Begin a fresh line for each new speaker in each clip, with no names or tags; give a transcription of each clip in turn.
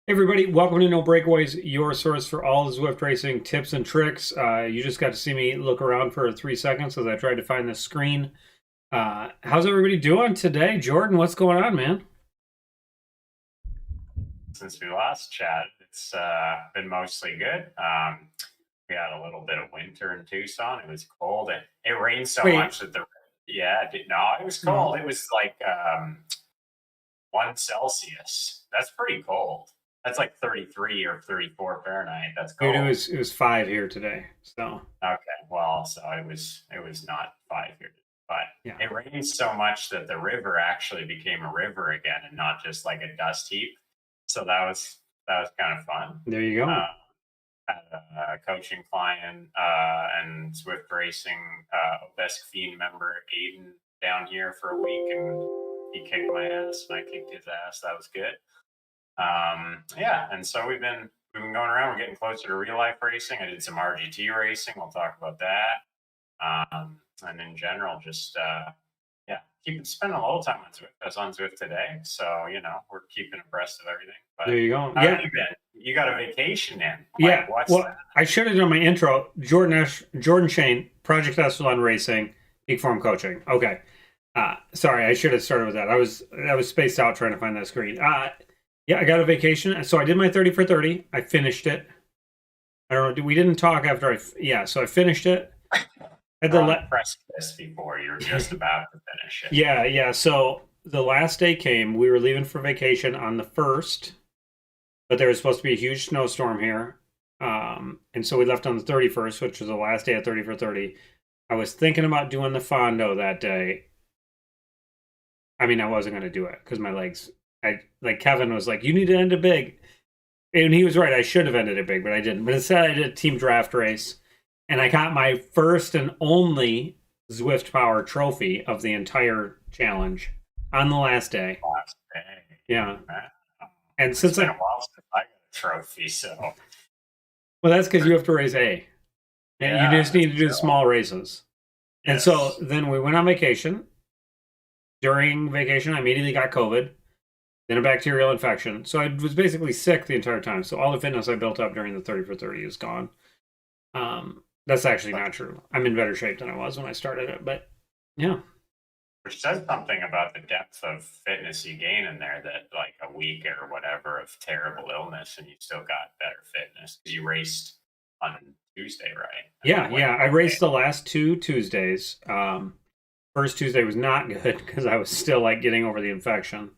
Hey everybody, welcome to No Breakaways, your source for all the Zwift racing tips and tricks. You just got to see me look around for 3 seconds as I tried to find the screen. How's everybody doing today? Jordan, what's going on, man?
Since we last chatted, it's been mostly good. We had a little bit of winter in Tucson. It was cold. It rained so
Wait,
much that no, it was
no,
cold. It was like 1 Celsius. That's pretty cold. That's like 33 or 34 Fahrenheit. That's
dude,
cold.
it was 5 here today. So
Okay, well, so it was not 5 here, but
yeah,
it rained so much that the river actually became a river again and not just like a dust heap. So that was kind of fun.
there you go.
Uh, had a coaching client and Zwift Racing Obesk Fiend member Aiden down here for a week, and he kicked my ass and I kicked his ass. That was good. Yeah, and so we've been going around. We're getting closer to real life racing. I did some RGT racing. We'll talk about that. And in general, just yeah, keeping spending a little time on Zwift. I was on Zwift today, so we're keeping abreast of everything.
There
But
you go.
how have
Yeah,
you been? You got a vacation in?
yeah.
Like, what's
Well,
that?
I should have done my intro. Jordan Shane, Project Echelon Racing, Peak Form Coaching. Okay. Sorry, I should have started with that. I was spaced out trying to find that screen. Yeah, I got a vacation. So I did my 30 for 30. I finished it. I don't know. We didn't talk after yeah, so I finished it. Had
You're
the
on
le
the precipice before you're just about to finish it.
Yeah, yeah. So the last day came. We were leaving for vacation on the 1st, but there was supposed to be a huge snowstorm here. And so we left on the 31st, which was the last day of 30 for 30. I was thinking about doing the Fondo that day. I mean, I wasn't going to do it because my legs, I like Kevin was like, you need to end it big. And he was right. I should have ended it big, but I didn't. But instead, I did a team draft race, and I got my first and only Zwift Power trophy of the entire challenge on the last day.
Last day.
Yeah,
Man,
and
it's
since
been a
I
while since I got a trophy, so
well, that's because you have to race A, and you
yeah,
just need
that's
to do the
true.
small races. And so
Yes.
then we went on vacation. During vacation, I immediately got COVID, then a bacterial infection. So I was basically sick the entire time. So all the fitness I built up during the 30 for 30 is gone. That's actually
But
not true. I'm in better shape than I was when I started it, but yeah.
which says something about the depth of fitness you gain in there, that like a week or whatever of terrible illness and you still got better fitness because you raced on Tuesday, right? And
Yeah,
then
yeah.
went
I
one day.
raced the last two Tuesdays. First Tuesday was not good because I was still like getting over the infection.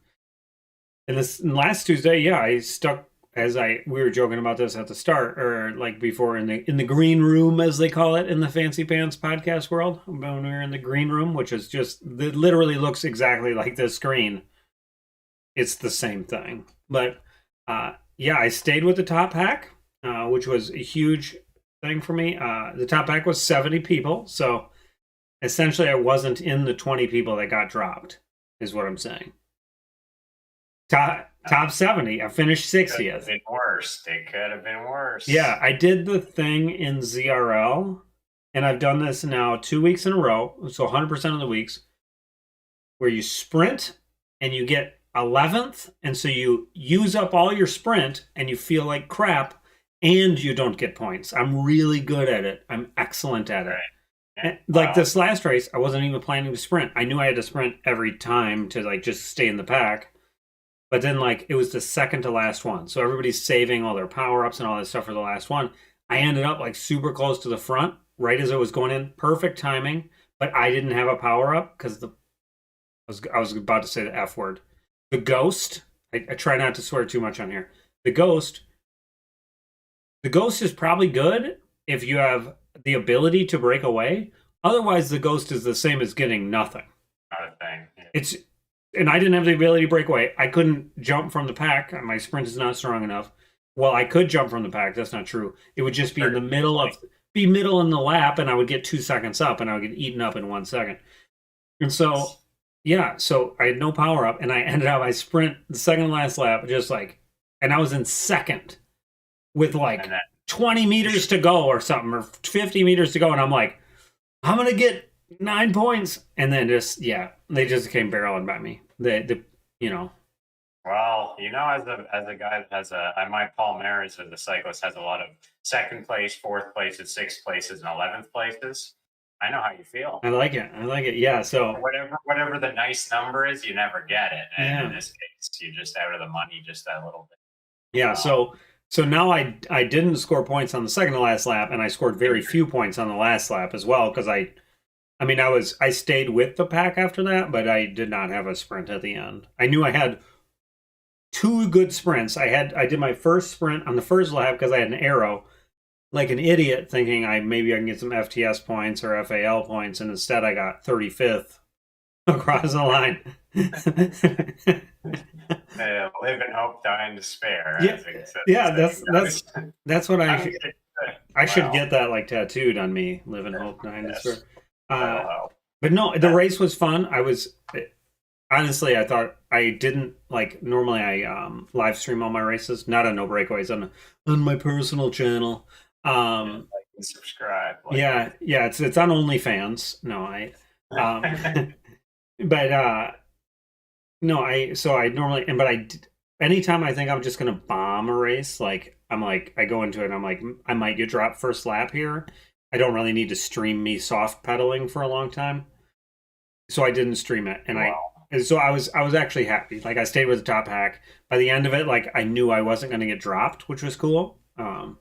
And this last Tuesday, yeah, I stuck as I we were joking about this at the start or like before in the green room as they call it in the Fancy Pants podcast world. When we were in the green room, which is just it literally looks exactly like this screen. It's the same thing. But yeah, I stayed with the top pack, which was a huge thing for me. The top pack was 70 people, so essentially I wasn't in the 20 people that got dropped, is what I'm saying. Top 70. I finished
Could have
60th.
been worse. It could have been
Yeah,
worse.
I did the thing in ZRL, and I've done this now 2 weeks in a row, so 100% of the weeks, where you sprint and you get 11th, and so you use up all your sprint and you feel like crap, and you don't get points. I'm really good at it. I'm excellent at it.
Right. Yeah.
And like
Well,
this last race, I wasn't even planning to sprint. I knew I had to sprint every time to like just stay in the pack. But then, like, it was the second to last one. So everybody's saving all their power ups and all that stuff for the last one. I ended up like super close to the front right as I was going in. Perfect timing. But I didn't have a power up because I was about to say the F word. The ghost, I try not to swear too much on here. The ghost, the ghost is probably good if you have the ability to break away. Otherwise, the ghost is the same as getting nothing.
not a thing. Yeah.
It's and I didn't have the ability to break away. I couldn't jump from the pack. My sprint is not strong enough. Well, I could jump from the pack. That's not true. It would just be in the middle of
Like,
be middle in the lap, and I would get 2 seconds up, and I would get eaten up in 1 second. And so, yeah, so I had no power up, and I ended up I sprint the second to last lap, just like, and I was in second with
and
like
then
20 meters to go or something, or 50 meters to go, and I'm like, I'm gonna get 9 points, and then just yeah, they just came barreling by me. The you know
Well, as a guy that has my Palmares as a cyclist has a lot of second place, fourth places, sixth places, and 11th places. I know how you feel.
I like it. I like it. Yeah. So
Whatever the nice number is, you never get it, and in
yeah.
this case, you're just out of the money just that little bit.
Yeah.
Um,
So now I didn't score points on the second to last lap, and I scored very few points on the last lap as well because I mean I stayed with the pack after that, but I did not have a sprint at the end. I knew I had two good sprints. I did my first sprint on the first lap because I had an arrow, like an idiot, thinking maybe I can get some FTS points or FAL points, and instead I got 35th across the line.
live in hope, die in despair.
Yeah, yeah, that's what I should
Wow.
get that like tattooed on me. Live in hope, die in
Yes,
despair.
that'll help.
But no, the race was fun. Honestly, I thought I didn't like. Normally, I live stream all my races, not on No Breakaways on my personal channel.
Like and subscribe.
Yeah, it's on OnlyFans. No, but no, I normally anytime I think I'm just gonna bomb a race, like I go into it and I'm like I might get dropped first lap here. I don't really need to stream me soft pedaling for a long time, so I didn't stream it, and so I was actually happy. Like I stayed with the top hack. By the end of it, like I knew I wasn't gonna get dropped, which was cool.
Yeah.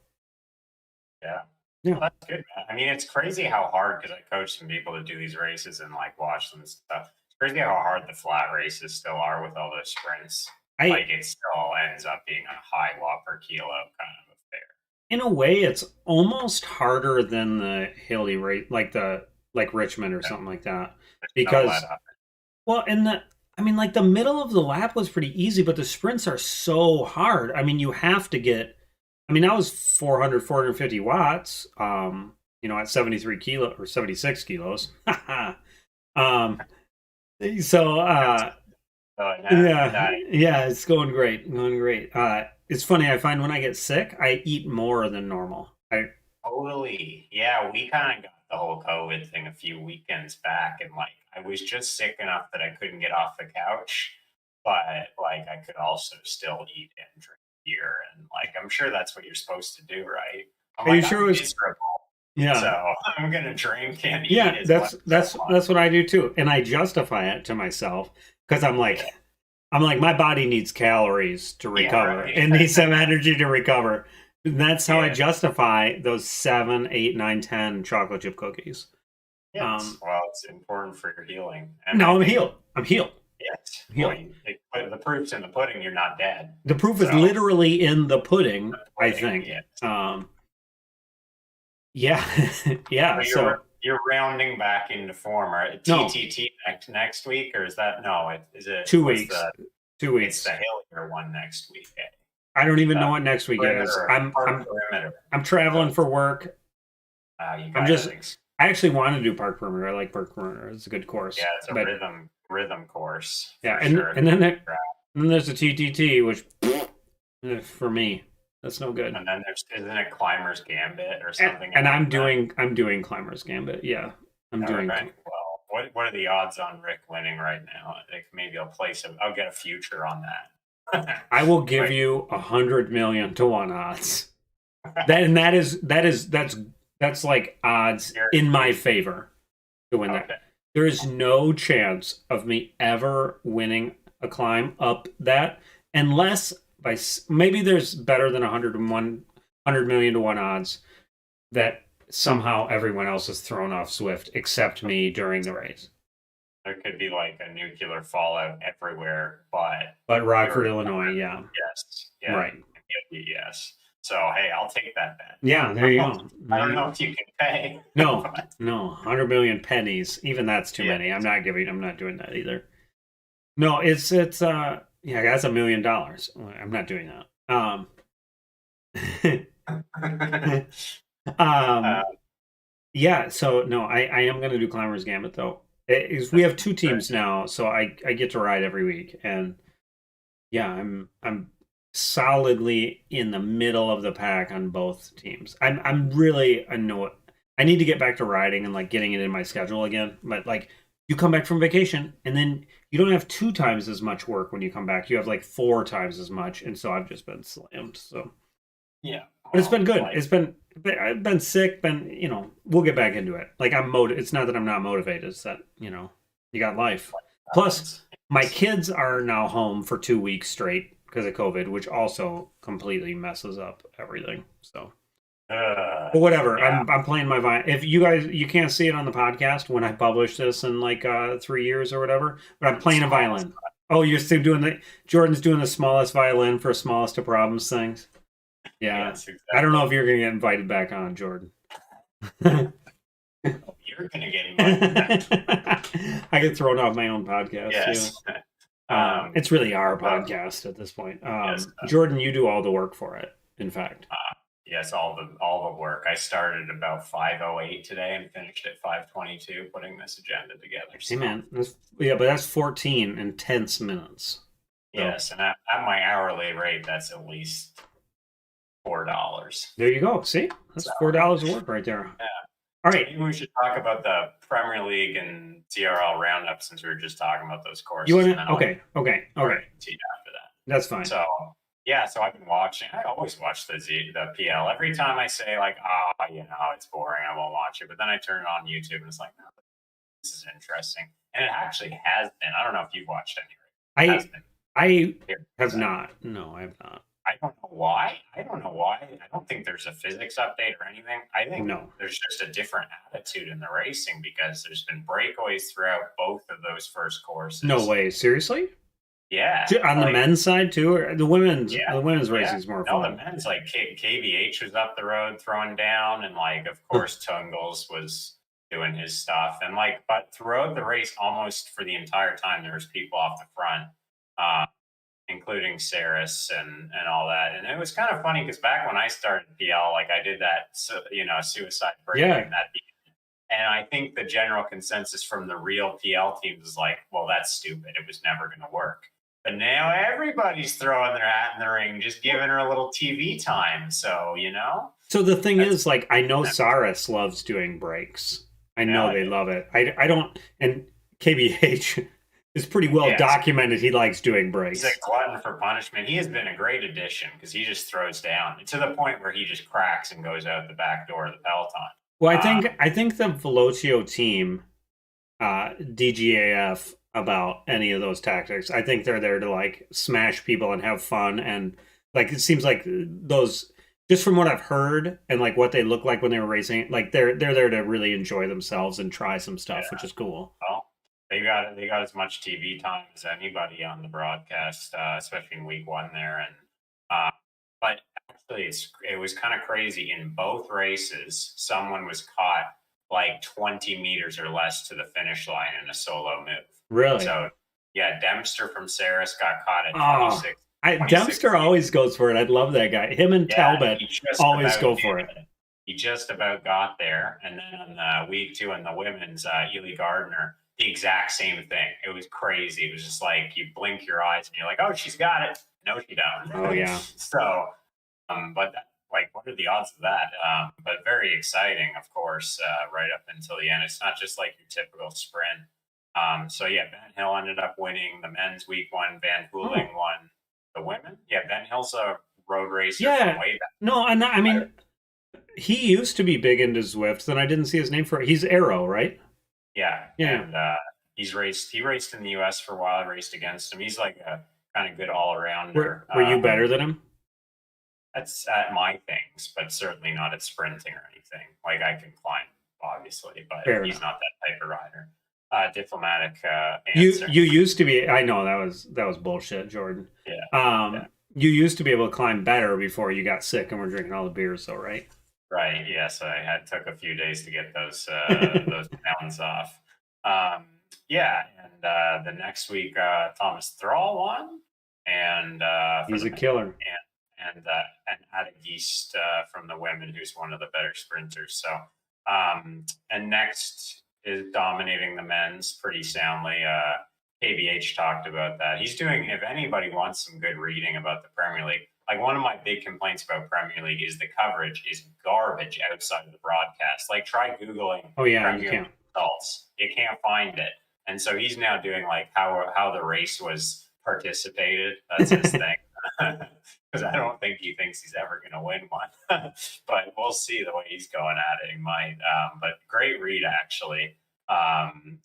Yeah.
Well, that's good, man. I mean, it's crazy how hard, because I coach some people to do these races and like watch them and stuff. It's crazy how hard the flat races still are with all those sprints. Like it still ends up being a high watt per kilo kind of affair.
In a way, it's almost harder than the hilly rate, like Richmond or something like that, because I mean, like the middle of the lap was pretty easy, but the sprints are so hard. I mean, you have to get. I mean, that was 450 watts. At 73 kilo or 76 kilos. So yeah, it's going great, it's funny, I find when I get sick I eat more than normal.
Totally, yeah, we kind of got the whole COVID thing a few weekends back, and like I was just sick enough that I couldn't get off the couch, but like I could also still eat and drink beer, and like I'm sure that's what you're supposed to do, right?
Are you sure it was
yeah, so I'm gonna drink and eat.
Yeah, that's what I do too, and I justify it to myself because I'm like my body needs calories to recover and needs some energy to recover. And that's how I justify those 7, 8, 9, 10 chocolate chip cookies.
Yes. Well, it's important for your healing. And
no, I'm healed.
Yes. The proof's in the pudding. You're not dead.
The proof is literally in the pudding, I think.
Yes.
Yeah.
So you're rounding back into form. Or TTT next week, or is that is it
2 weeks? 2 weeks.
It's the hillier one next week.
I don't even know what next week is. I'm traveling for work. I actually want to do Park Perimeter. I like Park Perimeter. It's a good course.
Yeah, it's a rhythm course.
Yeah, and then there's the TTT, which for me, that's no good.
And then isn't it Climbers Gambit or something?
And I'm doing Climbers Gambit. Yeah, I'm doing.
Well, what are the odds on Rick winning right now? Like maybe I'll get a future on that.
I will give you 100 million to 1 odds. That's like odds in my favor to win that. There is no chance of me ever winning a climb up that unless maybe there's better than 100 million to 1 odds that somehow everyone else is thrown off Zwift except me during the race.
There could be like a nuclear fallout everywhere,
but Rockford, Illinois, yeah.
Yes. Yeah.
Right.
Yes. So hey, I'll take that bet.
Yeah, there you go.
I don't know if you can pay.
No, 100 million pennies. Even that's too many. I'm not doing that either. No, it's that's $1 million. I'm not doing that. Yeah, so no, I am gonna do Climbers Gambit though. We have 2 teams now, so I get to ride every week, and yeah, I'm solidly in the middle of the pack on both teams. I'm really annoyed. I need to get back to riding and like getting it in my schedule again. But like You come back from vacation, and then you don't have 2 times as much work when you come back. You have like 4 times as much, and so I've just been slammed. So,
Yeah.
but it's been
Well,
good.
like,
I've been sick. We'll get back into it. Like It's not that I'm not motivated. It's that you got life. Plus,
happens.
my kids are now home for 2 weeks straight because of COVID, which also completely messes up everything. So. But whatever.
Yeah.
I'm playing my violin. If you can't see it on the podcast when I publish this in like 3 years or whatever, but I'm playing a violin. Oh, you're still doing Jordan's doing the smallest violin for smallest of problems things. Yeah.
Yes, exactly.
I don't know if you're gonna get invited back on, Jordan.
You're gonna get invited.
I get thrown off my own podcast.
Yes.
It's really our podcast at this point.
Yes.
Jordan, you do all the work for it. In fact.
Yes, all the work. I started about 5:08 today and finished at 5:22 putting this agenda together. So.
Hey man, but that's 14 intense minutes. So.
Yes, and at my hourly rate, that's at least $4.
There you go. See, that's $4 of work right there.
Yeah.
All right.
Maybe we should talk about the Premier League and TRL roundup since we were just talking about those courses.
You want to? Okay.
Continue after that.
That's fine.
So I've been watching. I always watch the PL. Every time I say like, it's boring, I won't watch it. But then I turn it on YouTube and it's like, no, this is interesting. And it actually has been. I don't know if you've watched any.
I have not. No, I have not.
I don't know why. I don't think there's a physics update or anything. I think there's just a different attitude in the racing because there's been breakaways throughout both of those first courses.
No way. Seriously?
Yeah.
On the men's side too, or the women's? Yeah, the women's racing is more fun.
No, the men's like KVH was up the road throwing down, and like of course Tungles was doing his stuff, and but throughout the race, almost for the entire time, there was people off the front, including Saris and all that, and it was kind of funny because back when I started PL, I did that suicide break, and I think the general consensus from the real PL teams is like, well, that's stupid. It was never going to work. But now everybody's throwing their hat in the ring, just giving her a little TV time. So,
So the thing is, I know Saris loves doing breaks. I know they love it. I don't, and KBH is pretty well documented. He likes doing breaks.
He's a glutton for punishment. He has been a great addition because he just throws down to the point where he just cracks and goes out the back door of the peloton.
Well, I think the Velocio team, DGAF, about any of those tactics. I think they're there to smash people and have fun, and it seems like those, just from what I've heard and what they look like when they were racing, they're there to really enjoy themselves and try some stuff, which is cool.
Well, they got as much TV time as anybody on the broadcast, especially in week one there, and but actually it was kind of crazy. In both races, someone was caught 20 meters or less to the finish line in a solo move.
Really?
So, yeah, Dempster from Saris got caught at 26.
Dempster always goes for it. I love that guy. Him and Talbot always go for it.
He just about got there. And then on week two in the women's, Ely Gardner, the exact same thing. It was crazy. It was just you blink your eyes and you're like, oh, she's got it. No, she don't.
Oh, yeah.
So, but what are the odds of that? But very exciting, of course, right up until the end. It's not just your typical sprint. Ben Hill ended up winning the men's week one. Van Hooling won the women. Yeah, Ben Hill's a road racer from way back.
No, I mean, he used to be big into Zwift, and I didn't see his name for it. He's Arrow, right?
Yeah. And he raced in the US for a while. I raced against him. He's a kind of good all-arounder.
Were you better than him?
That's at my things, but certainly not at sprinting or anything. I can climb, obviously, but he's not that type of rider. Diplomatic answer.
You used to be. I know that was bullshit, Jordan.
Yeah.
You used to be able to climb better before you got sick and were drinking all the beers, though, right?
Right. Yes, I took a few days to get those mountains off. And the next week, Thomas Thrall won, and
he's a killer.
And Ada Geest from the women, who's one of the better sprinters. So, and next is dominating the men's pretty soundly. KBH talked about that. He's doing, if anybody wants some good reading about the Premier League, one of my big complaints about Premier League is the coverage is garbage outside of the broadcast. Try Googling Premier League results. You can't find it. And so he's now doing like how the race was participated. That's his thing. Because I don't think he thinks he's ever going to win one. But we'll see the way he's going at it. He might. But great read, actually. And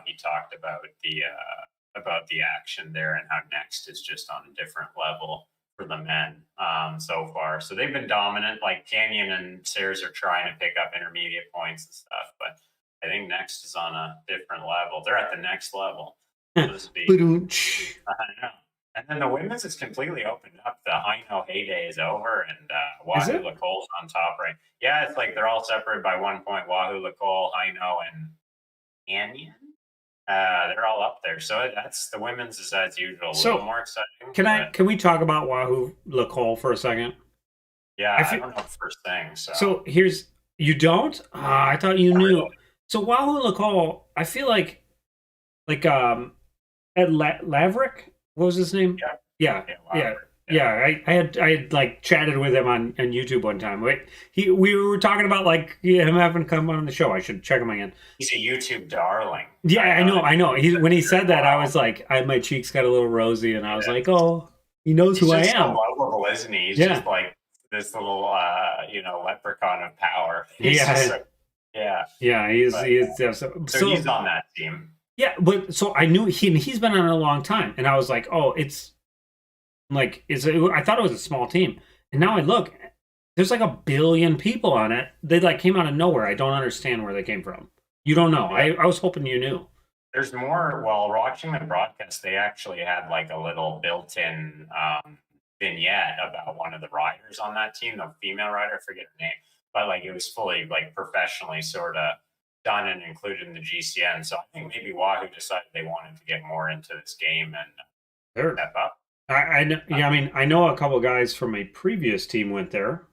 he talked about the action there and how next is just on a different level for the men so far. So they've been dominant. Like Canyon and Sayers are trying to pick up intermediate points and stuff, but I think next is on a different level. They're at the next level, so to speak. I know. And then the women's is completely opened up. The Heino heyday is over, and Wahoo Lacole's on top right. Yeah, it's like they're all separated by 1 point. Wahoo Lacole, Heino, and Canyon. They're all up there. So that's the women's is as usual. A little more exciting.
Can we talk about Wahoo Lacole for a second?
Yeah, I don't know the first thing.
So here's you don't? I thought you knew. Really. So Wahoo Lacole, I feel like at Laverick, what was his name? Yeah. I had like chatted with him on YouTube one time. We were talking about like him having come on the show. I should check him again.
He's a YouTube darling.
Yeah, I know. When he said that, I was like, my cheeks got a little rosy, and I was like, oh, he knows who I am. He's so
lovable, isn't he? He's just like this little leprechaun of power. He is. So he's on that team.
Yeah, but so I knew he's been on it a long time, and I was like, oh, I thought it was a small team, and now I look, there's like 1 billion people on it. They like came out of nowhere. I don't understand where they came from. You don't know. Yeah. I was hoping you knew.
There's more. While watching the broadcast, they actually had like a little built-in vignette about one of the riders on that team, the female rider. I forget her name, but like it was fully like professionally sort of done and included in the GCN. So I think maybe Wahoo decided they wanted to get more into this game and step up.
I know. Yeah, I mean, I know a couple guys from a previous team went there.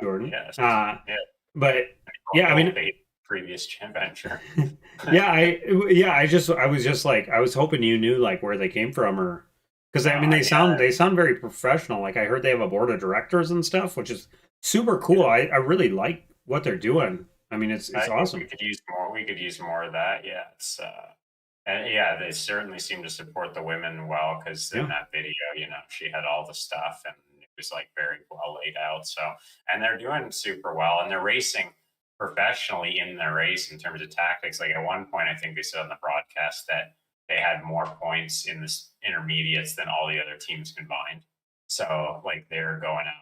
Jordan.
Yes.
But yeah, I mean,
previous venture.
I was just like, I was hoping you knew like where they came from, or because I mean, they sound very professional. Like I heard they have a board of directors and stuff, which is super cool. I really like what they're doing. I mean, it's awesome.
We could use more of that. Yeah, it's and yeah, they certainly seem to support the women well because in that video, she had all the stuff and it was like very well laid out. So, and they're doing super well, and they're racing professionally in their race in terms of tactics. Like at one point, I think they said on the broadcast that they had more points in the intermediates than all the other teams combined. So, like they're going out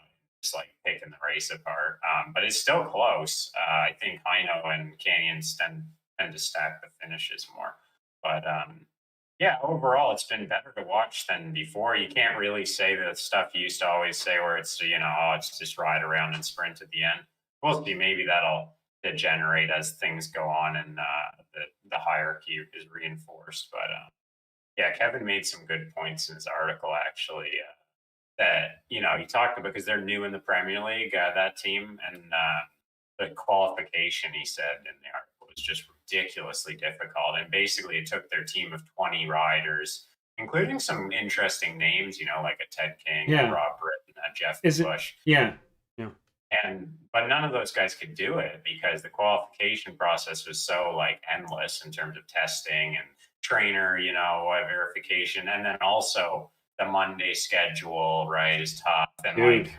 just like picking the race apart. But it's still close. I think Heino and Canyons tend to stack the finishes more. But overall, it's been better to watch than before. You can't really say the stuff you used to always say where it's, it's just ride around and sprint at the end. We'll see. Maybe that'll degenerate as things go on and the hierarchy is reinforced. But Kevin made some good points in his article, actually. That he talked about because they're new in the Premier League, that team, and the qualification, he said in the article, was just ridiculously difficult. And basically, it took their team of 20 riders, including some interesting names, like a Ted King, Rob Britton, Jeff Bush. But none of those guys could do it because the qualification process was so like endless in terms of testing and trainer, verification, and then also the Monday schedule, right, is tough. And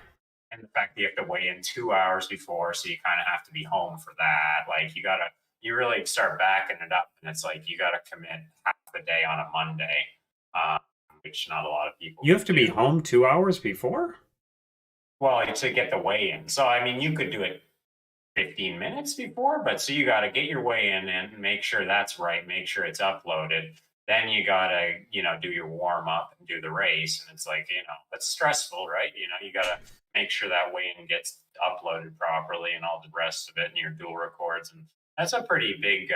and the fact that you have to weigh in 2 hours before, so you kind of have to be home for that. Like you really start backing it up, and it's like you got to commit half the day on a Monday, which not a lot of people.
You have to be home 2 hours before?
Well, to get the weigh-in. So, I mean, you could do it 15 minutes before, but so you got to get your weigh-in and make sure that's right, make sure it's uploaded. Then you got to, do your warm-up and do the race. And it's like, that's stressful, right? You got to make sure that weigh-in gets uploaded properly and all the rest of it and your dual records. And that's a pretty big,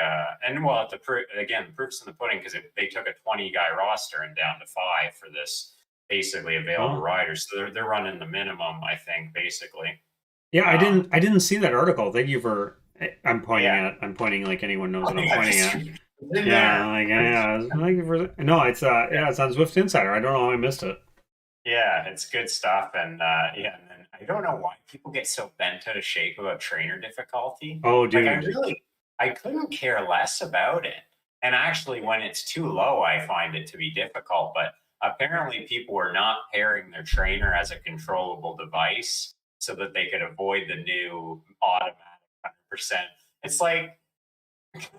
proof's in the pudding because they took a 20-guy roster and down to 5 for this basically available riders. So they're running the minimum, I think, basically.
Yeah, I didn't see that article. Thank you for. I'm pointing like anyone knows what I'm pointing at. Thank you for. No, it's it's on Zwift Insider. I don't know how I missed it.
Yeah, it's good stuff, and and then I don't know why people get so bent out of shape about trainer difficulty.
Oh, dude,
I couldn't care less about it. And actually, when it's too low, I find it to be difficult. But apparently, people were not pairing their trainer as a controllable device so that they could avoid the new automatic 100%. It's like, if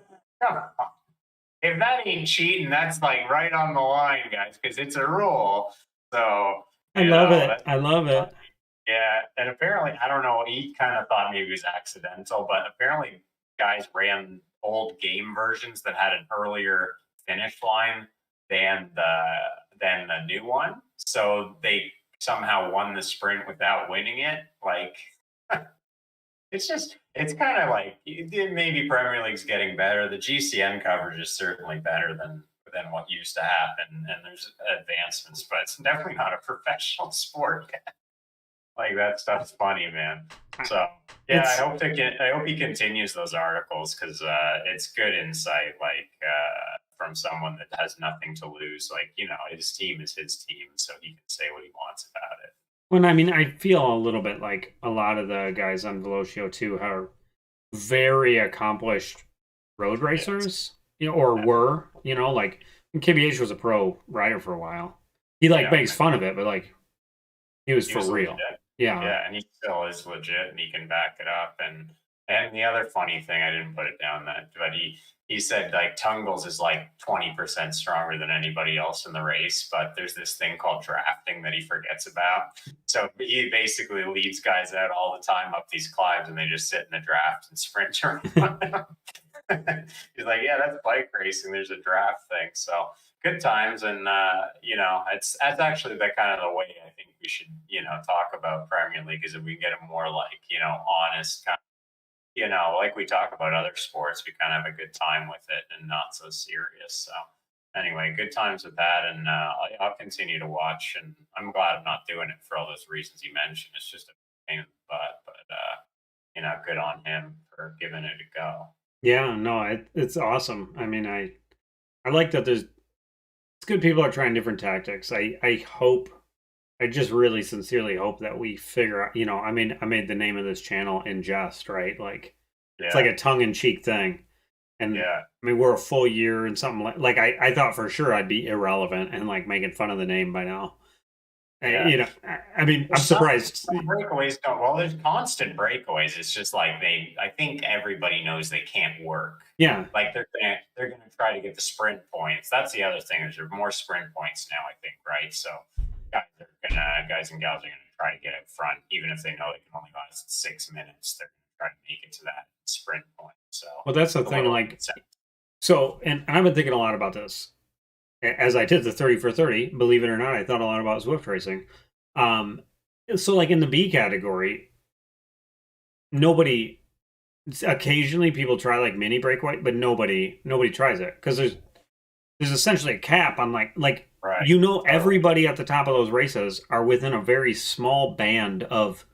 that ain't cheating, that's like right on the line, guys, because it's a rule. So,
I
you
love
know,
it.
that's
I love it.
yeah, and apparently, I don't know. He kind of thought maybe it was accidental, but apparently, guys ran old game versions that had an earlier finish line than the new one. So they somehow won the sprint without winning it. Like it's kind of like maybe Premier League's getting better. The GCN coverage is certainly better than what used to happen, and there's advancements, but it's definitely not a professional sport. Like that stuff's funny, man. So yeah,
It's
I hope he continues those articles because it's good insight, like from someone that has nothing to lose. Like his team is his team, so he can say what he wants about it.
when I mean I feel a little bit like a lot of the guys on Velocio too are very accomplished road
Yes.
racers, or were, like KBH was a pro rider for a while. He like
Yeah,
makes fun of it, but like he was
he
for
was legit.
real. Yeah.
Yeah, and he still is legit, and he can back it up. And the other funny thing, I didn't put it down that, but he said like Tungles is like 20% stronger than anybody else in the race, but there's this thing called drafting that he forgets about. So he basically leads guys out all the time up these climbs, and they just sit in the draft and sprint around. He's like, yeah, that's bike racing. There's a draft thing. So good times, and that's actually the kind of the way I think we should talk about Premier League is if we get a more like honest kind of, like we talk about other sports, we kind of have a good time with it and not so serious. So anyway, good times with that, and I'll continue to watch, and I'm glad I'm not doing it for all those reasons you mentioned. It's just a pain in the butt, but good on him for giving it a go.
Yeah, no, it's awesome. I mean, I like that it's good people are trying different tactics. I just really sincerely hope that we figure out, I mean, I made the name of this channel in jest, right? Like it's like
Yeah,
a tongue-in-cheek thing. And
yeah.
I mean, we're a full year and something like I thought for sure I'd be irrelevant and like making fun of the name by now.
Yeah.
I mean, I'm
There's
surprised.
some breakaways don't. Well, there's constant breakaways. It's just like I think everybody knows they can't work.
Yeah,
Like they're gonna try to get the sprint points. That's the other thing. Is there more sprint points now? I think, right? So guys and gals are gonna try to get up front, even if they know they can only last 6 minutes. They're gonna try to make it to that sprint point. So
well, that's the
a
thing.
little
Like, so, and I've been thinking a lot about this as I did the 30 for 30. Believe it or not, I thought a lot about Zwift racing. So like in the B category, nobody. Occasionally, people try like mini breakaway, but nobody tries it because there's essentially a cap on like
right.
everybody at the top of those races are within a very small band of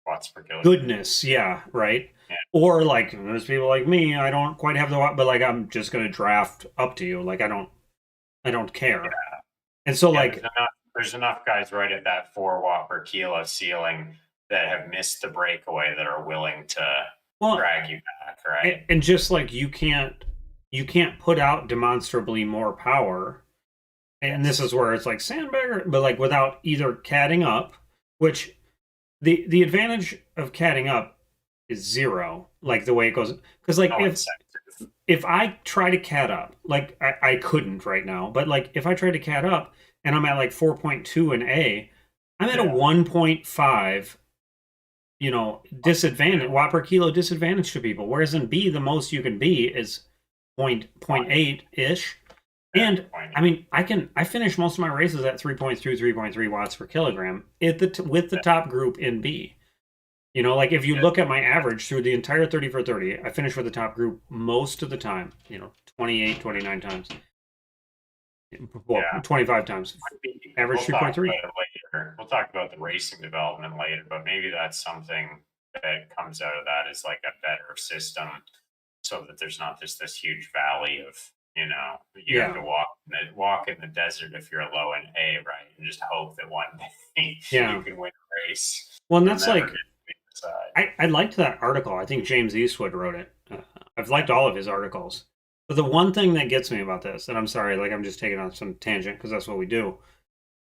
Watts per kilogram.
goodness. Yeah, right.
Yeah.
Or like there's people like me, I don't quite have the, but like I'm just gonna draft up to you. Like I don't care.
Yeah.
And so
Yeah,
like
there's enough guys right at that 4 watt per kilo ceiling that have missed the breakaway that are willing to
well,
drag you back, right?
and just like you can't put out demonstrably more power. And this is where it's like sandbagger, but like without either catting up, which the advantage of catting up is zero, like the way it goes. Because like
No incentive.
if I try to cat up, like I couldn't right now, but like if I try to cat up and I'm at like 4.2 in A, I'm at a 1.5, disadvantage, watt per kilo disadvantage to people. Whereas in B, the most you can be is 0.8 ish. And I mean, I finish most of my races at 3.2, 3.3 watts per kilogram with the top group in B. Like if you look at my average through the entire 30 for 30, I finish with the top group most of the time, 28, 29 times. Well, 25 times. Average 3.3.
We'll talk about the racing development later, but maybe that's something that comes out of that is like a better system so that there's not just this huge valley of, you have to walk in the desert if you're low in A, right? And just hope that one day you can win a race.
Well, and that's like, I liked that article. I think James Eastwood wrote it. I've liked all of his articles. But the one thing that gets me about this, and I'm sorry, like I'm just taking on some tangent because that's what we do.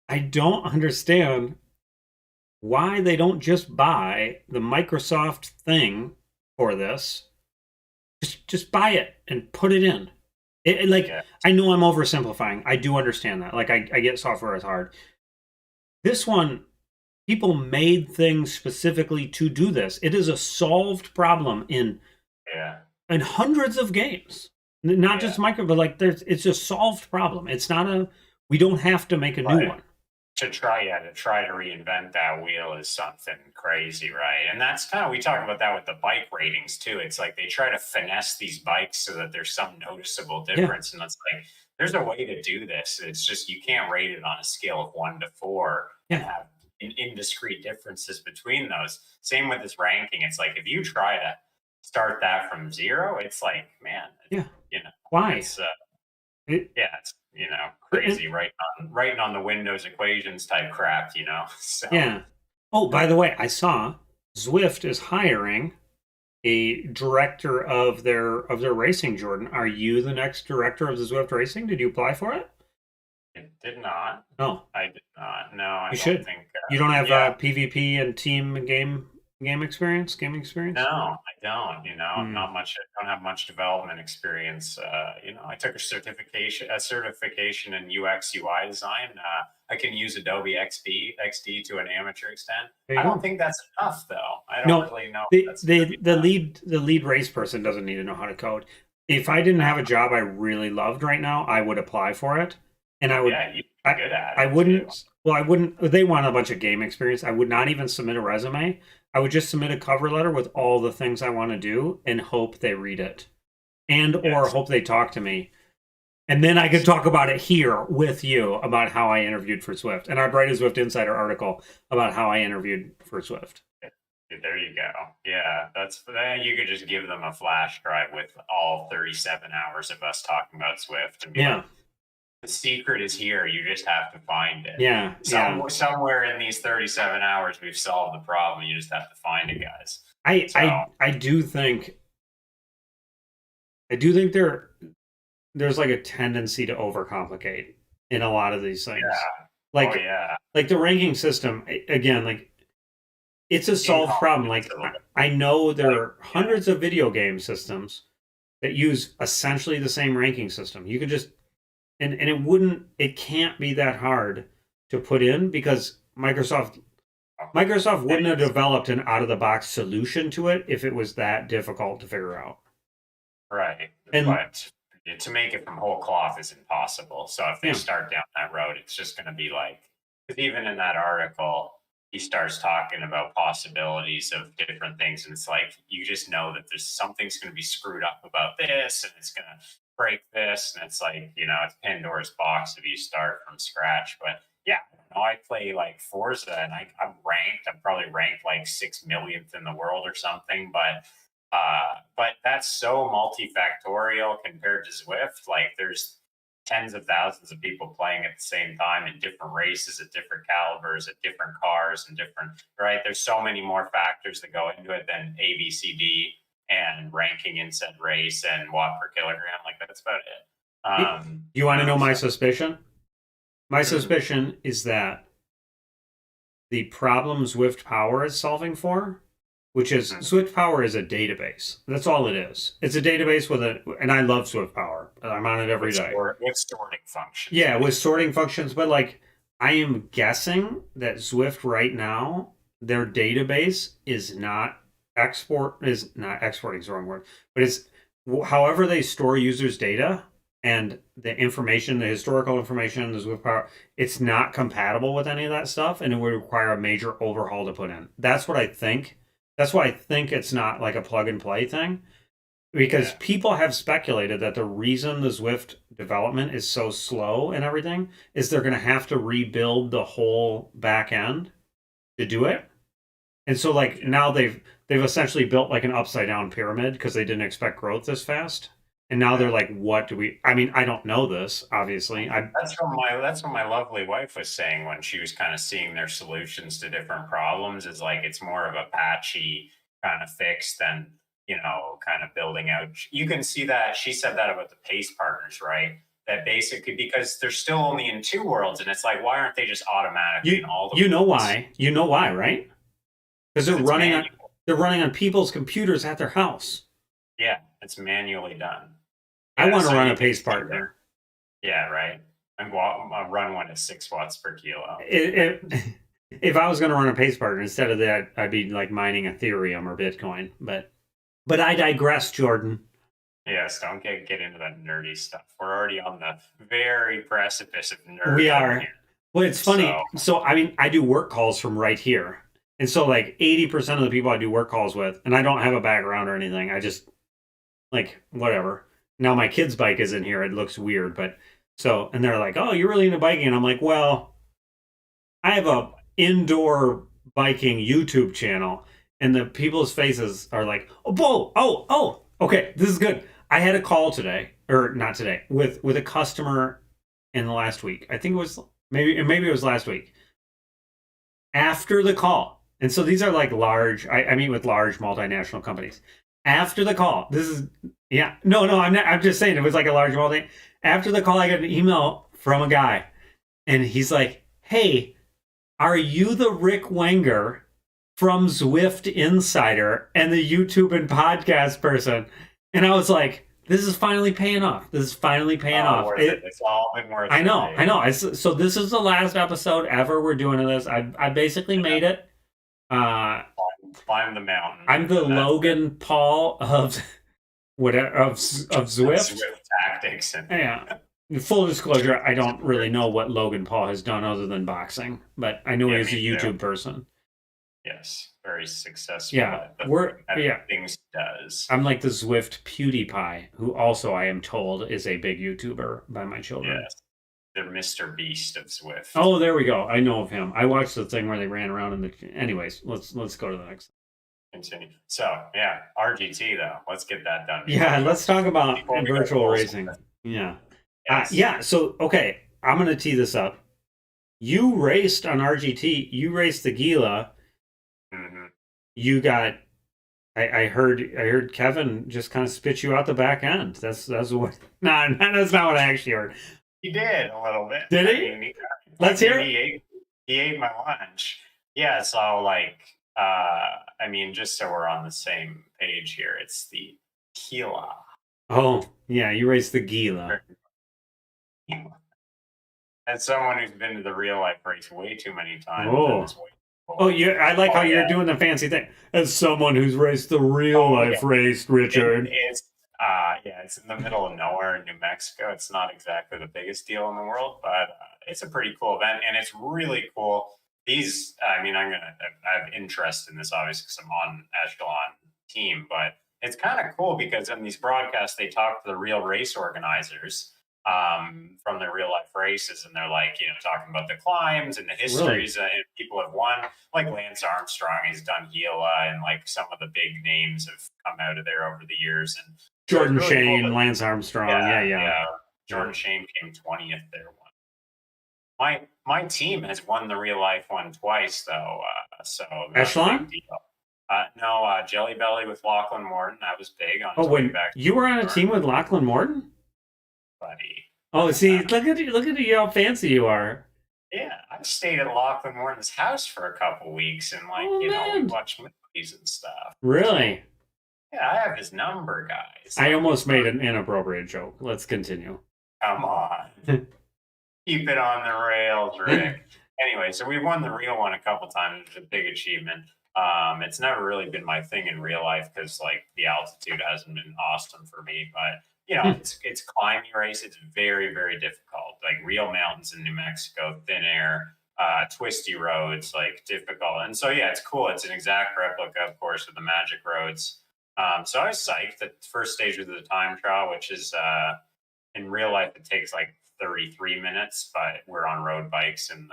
I don't understand why they don't just buy the Microsoft thing for this. Just buy it and put it in. Like
Yeah.
I know I'm oversimplifying. I do understand that. Like I get software is hard. This one, people made things specifically to do this. It is a solved problem
Yeah.
in hundreds of games. Not
Yeah.
just micro, but like it's a solved problem. It's not a we don't have to make a new
Right.
one.
To try to reinvent that wheel is something crazy, right? And that's kind of, we talk about that with the bike ratings too. It's like they try to finesse these bikes so that there's some noticeable
Yeah.
difference, and it's like there's a way to do this. It's just you can't rate it on a scale of 1 to 4 and
Yeah.
have indiscrete differences between those. Same with this ranking. It's like if you try to start that from 0, it's like, man,
Yeah.
you know,
Why?
it's
It,
yeah, it's crazy, writing on the Windows equations type crap, So
yeah. Oh, by the way, I saw Zwift is hiring a director of their racing. Jordan, are you the next director of the Zwift racing? Did you apply for it?
it did not.
No,
I did not. No, I
you
don't
should.
think.
You don't have
Yeah,
PvP and team gaming experience.
no, I don't.
Hmm.
Not much. I don't have much development experience. I took a certification in UX UI design. I can use Adobe XD to an amateur extent.
There
I
you
don't
go.
think that's enough, though. I don't
No,
really know if
the
that's going to
the
be
the
enough.
lead race person doesn't need to know how to code. If I didn't have a job I really loved right now, I would apply for it, and
Yeah, you'd be good at
I
it too.
wouldn't. Well, I wouldn't. They want a bunch of game experience. I would not even submit a resume. I would just submit a cover letter with all the things I want to do and hope they read it, and or
Yes.
hope they talk to me, and then I could talk about it here with you about how I interviewed for Swift, and I'd write a Swift Insider article about how I interviewed for Swift.
There you go. Yeah, then you could just give them a flash drive with all 37 hours of us talking about Swift and be
Yeah,
like, the secret is here. You just have to find it.
yeah, yeah.
Somewhere in these 37 hours, we've solved the problem. You just have to find it, guys.
I
So,
I I do think there's like a tendency to overcomplicate in a lot of these things.
yeah. Oh,
Like
yeah.
like the ranking system again, like it's a solved problem. Like
Incomprehensible.
I know there
Like,
are
yeah.
hundreds of video game systems that use essentially the same ranking system. You could just and it can't be that hard to put in because Microsoft wouldn't have developed an out of the box solution to it if it was that difficult to figure out.
Right.
And
But to make it from whole cloth is impossible. So if they
yeah,
start down that road, it's just going to be like, because even in that article, he starts talking about possibilities of different things. And it's like, you just know that there's something's going to be screwed up about this and it's going to break this. And it's like, it's Pandora's box if you start from scratch. But yeah, I play like Forza and I'm probably ranked like 6 millionth in the world or something. But that's so multifactorial compared to Zwift. Like there's tens of thousands of people playing at the same time in different races at different calibers, at different cars, and different, right? There's so many more factors that go into it than ABCD and ranking in said race and watt per kilogram. Like that's about it.
you want to know my
So,
suspicion? My suspicion is that the problem Swift Power is solving for, which is Swift Power is a database. That's all it is. It's a database and I love Swift Power. I'm on it every day.
with sorting functions.
Yeah, with sorting functions, but like I am guessing that Swift right now, their database is not exporting is the wrong word, but it's however they store users' data and the information, the historical information, the Swift Power, it's not compatible with any of that stuff, and it would require a major overhaul to put in. That's what I think. That's why I think it's not like a plug and play thing. Because people have speculated that the reason the Zwift development is so slow and everything is they're going to have to rebuild the whole back end to do it. And so like now they've essentially built like an upside down pyramid because they didn't expect growth this fast. And now they're like, what do we? I mean, I don't know this, obviously.
That's what my lovely wife was saying when she was kind of seeing their solutions to different problems. Is like it's more of a patchy kind of fix than kind of building out. You can see that she said that about the pace partners, right? That basically, because they're still only in 2 worlds, and it's like, why aren't they just automatically in all the
you know
worlds?
why? You know why, right? Because they're running on people's computers at their house.
Yeah, it's manually done.
I want to
so
run
you
a
can
pace
see
partner.
Yeah, right. I'll run one at 6 watts per kilo.
If I was going to run a pace partner instead of that, I'd be like mining Ethereum or Bitcoin. But I digress, Jordan.
Yes, don't get into that nerdy stuff. We're already on the very precipice of nerd.
We are. Well, it's funny. So I mean, I do work calls from right here, and so like 80% of the people I do work calls with, and I don't have a background or anything. I just like whatever. Now my kid's bike is in here. It looks weird, but so and they're like, "Oh, you're really into biking?" And I'm like, "Well, I have a indoor biking YouTube channel." And the people's faces are like, "Oh, whoa, oh, okay, this is good." I had a call today, or not today, with a customer in the last week. I think it was maybe it was last week. After the call, and so these are like large. I meet with large multinational companies. After the call, this is no, I'm not. I'm just saying it was like a large multi. After the call, I got an email from a guy, and he's like, "Hey, are you the Rick Wenger from Zwift Insider and the YouTube and podcast person?" And I was like, this is finally paying off. This is finally paying off.
It's all been worth it.
I know. So this is the last episode ever we're doing this. I basically made it.
Climb the mountain.
I'm the Logan Paul of Zwift.
Zwift tactics.
Yeah. Full disclosure, I don't really know what Logan Paul has done other than boxing, but I know he's a YouTube person.
Yes, very successful.
Yeah,
things he does.
I'm like the Zwift PewDiePie, who also I am told is a big YouTuber by my children.
Yes, the Mr. Beast of Zwift.
Oh, there we go. I know of him. I watched the thing where they ran around in the. Anyways, let's go to the next.
Continue. So yeah, RGT though. Let's get that done.
Yeah, let's talk about virtual racing. Yeah.
Yes.
So okay, I'm gonna tee this up. You raced on RGT. You raced the Gila.
Mm-hmm.
You got. I heard Kevin just kind of spit you out the back end. That's what. No, that's not what I actually heard.
He did a little bit.
Did he? Let's hear it.
He ate my lunch. Yeah. So just so we're on the same page here, it's the Gila.
Oh yeah, you raced the Gila.
As someone who's been to the real life race way too many times.
I like how you're doing the fancy thing. As someone who's raced the real life race, Richard.
It's in the middle of nowhere in New Mexico. It's not exactly the biggest deal in the world, but it's a pretty cool event, and it's really cool. I have interest in this obviously because I'm on Echelon team, but it's kind of cool because in these broadcasts they talk to the real race organizers from their real life races, and they're like, talking about the climbs and the histories and people have won. Like Lance Armstrong, he's done Gila, and like some of the big names have come out of there over the years. And
Jordan really Shane, cool Lance Armstrong, yeah.
Jordan Shane came 20th there once. My team has won the real life one twice though, so
Echelon.
No, Jelly Belly with Lachlan Morton. That was big on.
You were on a team with Lachlan Morton?
Buddy.
Oh, see, look at you, how fancy you are.
Yeah, I've stayed at Lachlan Morton's house for a couple weeks, and we watched movies and stuff.
Really?
Yeah, I have his number, guys.
I almost made an inappropriate joke. Let's continue.
Come on. Keep it on the rails, Rick. Anyway, so we've won the real one a couple times. It's a big achievement. It's never really been my thing in real life because the altitude hasn't been awesome for me, but it's climbing race. It's very, very difficult. Like real mountains in New Mexico, thin air, twisty roads, difficult. And so, it's cool. It's an exact replica, of course, of the Magic Roads. So I was psyched. The first stage was the time trial, which is in real life, it takes 33 minutes, but we're on road bikes in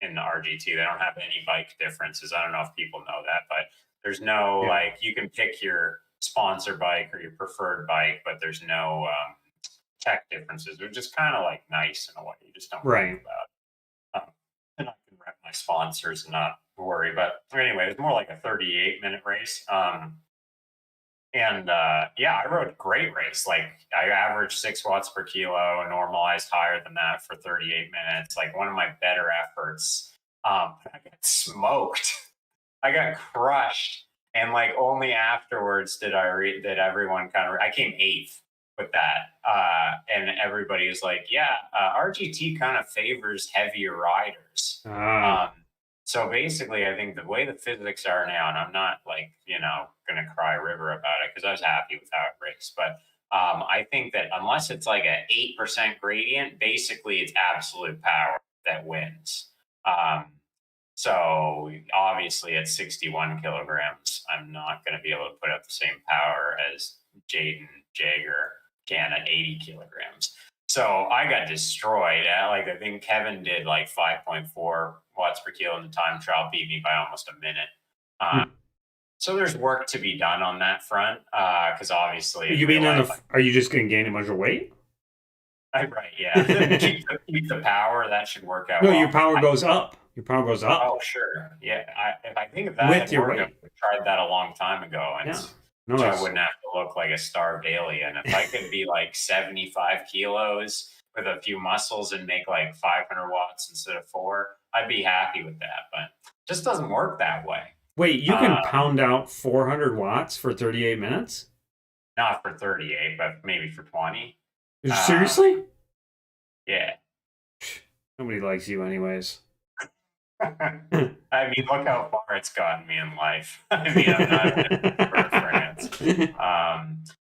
the RGT. They don't have any bike differences. I don't know if people know that, but there's no you can pick your sponsor bike or your preferred bike, but there's no tech differences. They're just kind of nice in a way. You just don't worry about it. And I can rep my sponsors and not worry. But anyway, it's more like a 38-minute race. And yeah, I rode a great race. Like I averaged 6 watts per kilo, normalized higher than that for 38 minutes. Like one of my better efforts. I got smoked. I got crushed, and like only afterwards did did everyone kind of. I came eighth with that, and everybody was like, "Yeah, RGT kind of favors heavier riders."
Ah.
Um, so basically, I think the way the physics are now, and I'm not like going to cry river about it because I was happy with how it raced, but I think that unless it's like an 8% gradient, basically it's absolute power that wins. Um, so obviously at 61 kilograms, I'm not going to be able to put up the same power as Jaden Jager can at 80 kilograms. So I got destroyed. Like I think Kevin did like 5.4 watts per kilo in the time trial, beat me by almost a minute.
Hmm.
So there's work to be done on that front because obviously in
You
real
mean on
life,
the? Are you just going to gain a bunch of weight?
right, yeah, keep the power. That should work out
No, your
well.
power goes up. Your power goes up
Oh, sure. Yeah. If I think of that
with
in
your
work, I
weight.
tried that a long time ago, and
Yeah. No,
so I
it's
wouldn't have to look like a starved alien. If I could be like 75 kilos with a few muscles and make like 500 watts instead of four, I'd be happy with that. But it just doesn't work that way.
wait. You
Uh,
can pound out 400 watts for 38 minutes.
Not for 38, but maybe for 20. Uh,
Seriously?
yeah.
Nobody likes you, anyways.
I mean, look how far it's gotten me in life. I mean, I'm not even for France.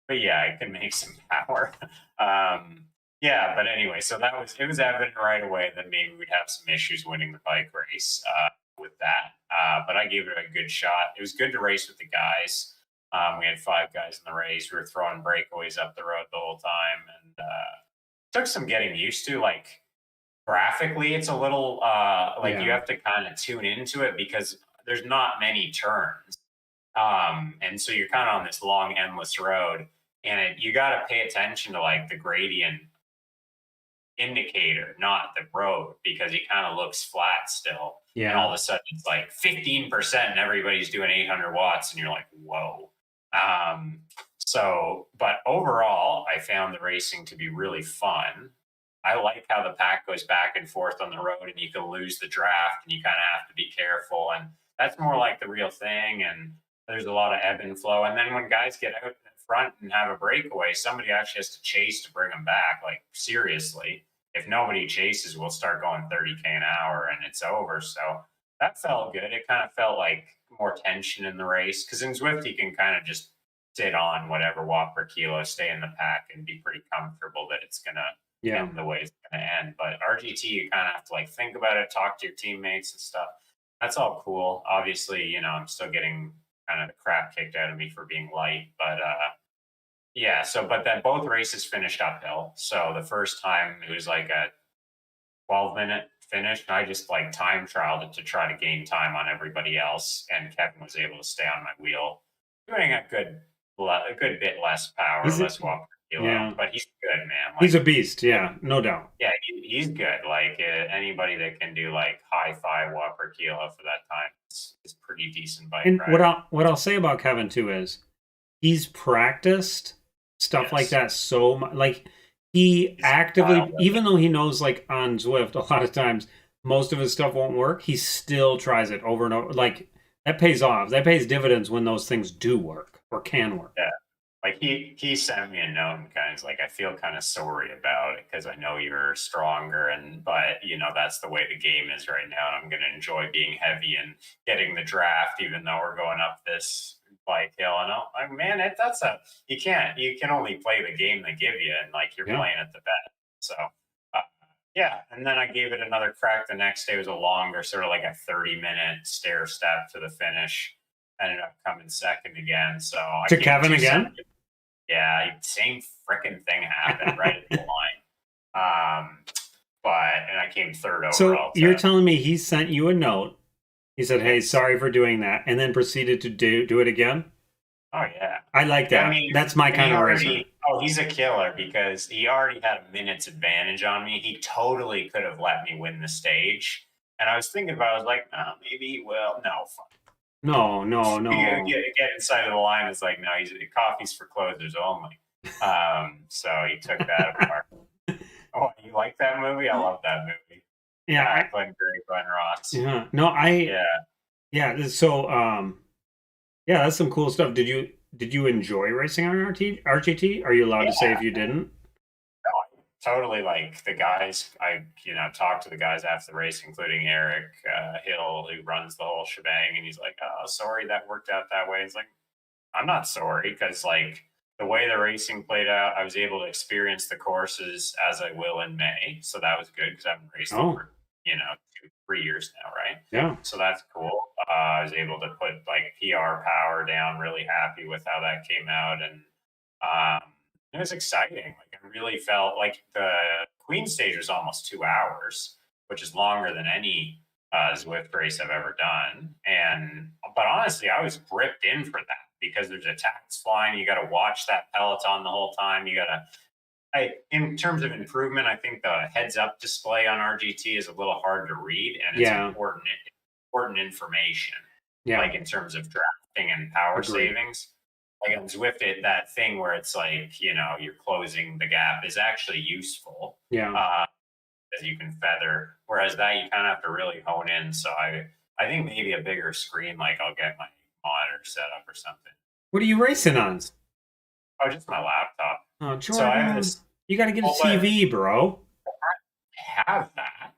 But yeah, I can make some power. Yeah, but anyway, so it was evident right away that maybe we'd have some issues winning the bike race with that. But I gave it a good shot. It was good to race with the guys. We had 5 guys in the race. We were throwing breakaways up the road the whole time, and took some getting used to. Like graphically, it's a little like you
Yeah.
have to kind of tune into it because there's not many turns, and so you're kind of on this long endless road, and you got to pay attention to like the gradient indicator, not the road, because he kind of looks flat still, and all
Yeah.
of a sudden it's like 15% and everybody's doing 800 watts and you're like, whoa. But overall I found the racing to be really fun. I like how the pack goes back and forth on the road and you can lose the draft and you kind of have to be careful. And that's more like the real thing. And there's a lot of ebb and flow. And then when guys get out in front and have a breakaway, somebody actually has to chase to bring them back. Like, seriously, if nobody chases, we'll start going 30K an hour and it's over. So that felt good. It kind of felt like more tension in the race because in Zwift, you can kind of just sit on whatever watt per kilo, stay in the pack, and be pretty comfortable that it's going to
Yeah.
end the way it's going to end. But RGT, you kind of have to like think about it, talk to your teammates and stuff. That's all cool. Obviously, I'm still getting kind of the crap kicked out of me for being light, but yeah. So, but then both races finished uphill. So the first time it was like a 12-minute finish, and I just like time trialed it to try to gain time on everybody else, and Kevin was able to stay on my wheel, doing a good bit less power,
He's a,
less watt per kilo,
yeah.
but he's good, man.
He's
Like,
a beast. Yeah. No doubt.
yeah, he's good. Like anybody that can do like high 5 watt per kilo for that time is pretty decent bike
And
rider.
what I'll say about Kevin too is he's practiced stuff like
Yes.
that so much. Like he
He's
actively,
wild.
even though he knows like on Zwift, a lot of times most of his stuff won't work, he still tries it over and over. Like that pays off. That pays dividends when those things do work or can work.
Yeah. Like he sent me a note and kind of like, I feel kind of sorry about it because I know you're stronger but that's the way the game is right now. And I'm going to enjoy being heavy and getting the draft, even though we're going up this bike hill. And I'm like, man, you can only play the game they give you. And like, you're
Yeah.
playing at the best. So, yeah. And then I gave it another crack. The next day was a longer, sort of like a 30-minute stair step to the finish. Ended up coming second again. So
To Kevin again?
Yeah, same freaking thing happened right at the line. And I came third overall.
So you're telling me he sent you a note. He said, "Hey, sorry for doing that," and then proceeded to do it again.
Oh yeah,
I like that. I mean, that's my kind of racer.
Oh, he's a killer because he already had a minute's advantage on me. He totally could have let me win the stage. And I was thinking about it, I was like, oh, maybe he will. No, fuck.
No, no,
You
no.
get inside of the line. It's like, no, coffee's for closers only. So he took that apart. Oh, you like that movie? I love that movie.
Yeah,
Yeah, Glenn Gray, Glenn Ross.
yeah. No,
Yeah.
yeah. So, yeah, that's some cool stuff. Did you enjoy racing on RGT? Are you allowed to say
Yeah.
if you didn't?
No, totally. Like the guys, I talked to the guys after the race, including Eric Hill, who runs the whole shebang, and he's like, "Oh, sorry that worked out that way." It's like, I'm not sorry because like the way the racing played out, I was able to experience the courses as I will in May, so that was good because I haven't raced them
Oh,
for 2-3 years now, right?
yeah,
So that's cool. I was able to put like PR power down. Really happy with how that came out, and it was exciting. Like I really felt like the Queen stage was almost 2 hours, which is longer than any Zwift race I've ever done. But honestly, I was gripped in for that because there's attacks flying. You got to watch that peloton the whole time. You got to. In terms of improvement, I think the heads-up display on RGT is a little hard to read, and it's
yeah,
important information,
yeah.
like in terms of drafting and power
Agreed.
savings. Like on Zwift, that thing where it's like you're closing the gap is actually useful,
Yeah.
as you can feather. Whereas that you kind of have to really hone in. So I think maybe a bigger screen, like I'll get my monitor set up or something.
What are you racing on?
Oh, just my laptop.
Oh,
So I have
Jordan,
this.
you got to get a
Well, but
TV, bro.
have that.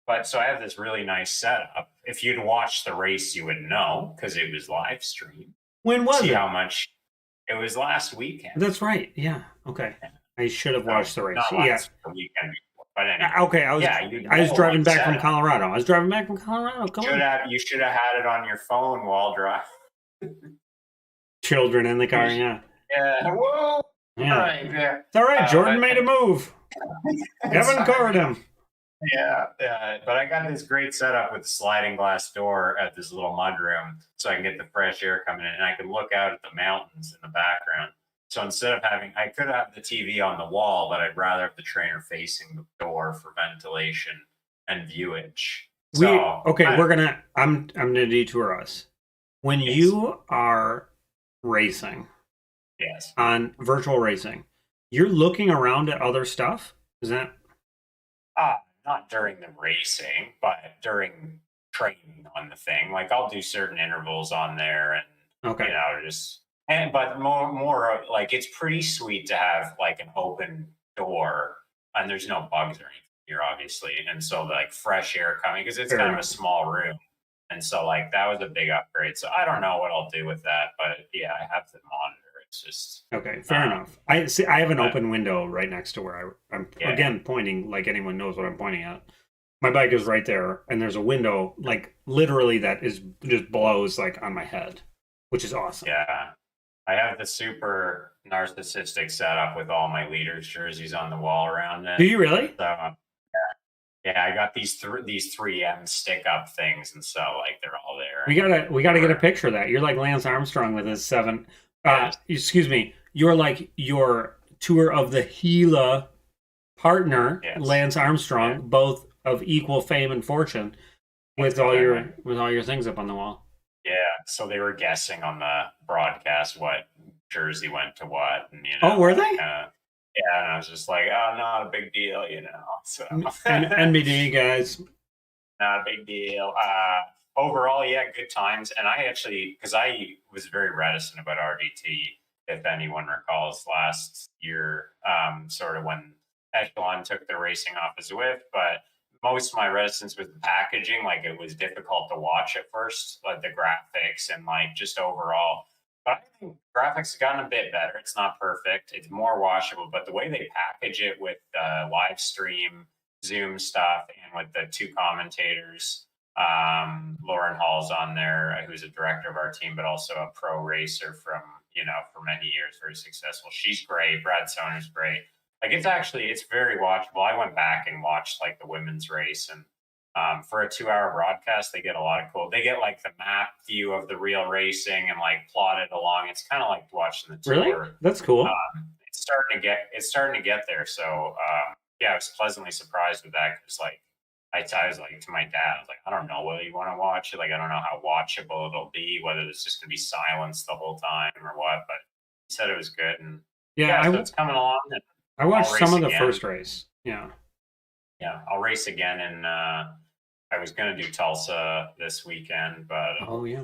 But so I have this really nice setup. If you'd watched the race, you would know because it was live streamed.
When was
See how
it?
much it was last weekend.
That's right. Yeah. Okay. I should have
So
watched the race.
not
Yeah.
last the weekend before, but anyway,
Okay.
yeah, you
I was
know
driving
what
back from
setup.
Colorado. I was driving back from Colorado. Come on.
You should have had it on your phone while driving.
Children in the car. Yeah.
Yeah. Whoa.
Yeah.
All right. Yeah.
It's all right. Jordan
But
made a move. Kevin covered him.
Yeah, but I got this great setup with the sliding glass door at this little mudroom, so I can get the fresh air coming in, and I can look out at the mountains in the background. So instead of I could have the TV on the wall, but I'd rather have the trainer facing the door for ventilation and viewage. So
I'm gonna detour us. When
yes,
you are racing
yes.
on virtual racing, you're looking around at other stuff. Is that
Not during the racing, but during training on the thing. Like I'll do certain intervals on there, and
okay?
but more like it's pretty sweet to have like an open door, and there's no bugs or anything here, obviously, and so like fresh air coming because it's
Fair
kind of a
enough.
small room, and so like that was a big upgrade. So I don't know what I'll do with that, but yeah, I have the monitor. It's just
Okay, fair enough. I see. I have an
but
open window right next to where I'm
yeah,
again pointing, like anyone knows what I'm pointing at. My bike is right there, and there's a window, like literally that is just blows like on my head, which is awesome.
yeah. I have the super narcissistic setup with all my leaders jerseys on the wall around
Do
it.
you really?
So yeah, I got these 3M stick up things, and so like they're all there.
We gotta get a picture of that. You're like Lance Armstrong with his seven.
Yes.
Excuse me. You're like your tour of the Gila partner,
Yes.
Lance Armstrong,
Yeah.
both of equal fame and fortune, with all your things up on the wall.
Yeah, so they were guessing on the broadcast what jersey went to what, and
Oh, were they?
yeah, and I was just like, oh, not a big deal, So
NBD guys.
not a big deal. Overall, yeah, good times. And I actually, because I was very reticent about RDT, if anyone recalls last year, sort of when Echelon took the racing off of Zwift, but most of my reticence was the packaging. Like it was difficult to watch at first, like the graphics and like just overall. But I think graphics have gotten a bit better. It's not perfect. It's more watchable, but the way they package it with live stream, Zoom stuff, and with the two commentators, Lauren Hall's on there, who's a director of our team, but also a pro racer from, for many years, very successful. She's great. Brad Soner's great. Like it's very watchable. I went back and watched like the women's race, and for a 2 hour broadcast, they get a lot of cool. They get like the map view of the real racing and like plotted along. It's kind of like watching the tour.
Really? That's cool.
It's starting to get there. So yeah, I was pleasantly surprised with that because like I was like to my dad, I was like, I don't know whether you want to watch it. Like, I don't know how watchable it'll be, whether it's just gonna be silence the whole time or what. But he said it was good, and
Yeah,
yeah, so it's coming along, and
I
I'll
watched some
race
of the
again.
first race. Yeah.
Yeah, I'll race again, and I was gonna do Tulsa this weekend, but
Oh yeah.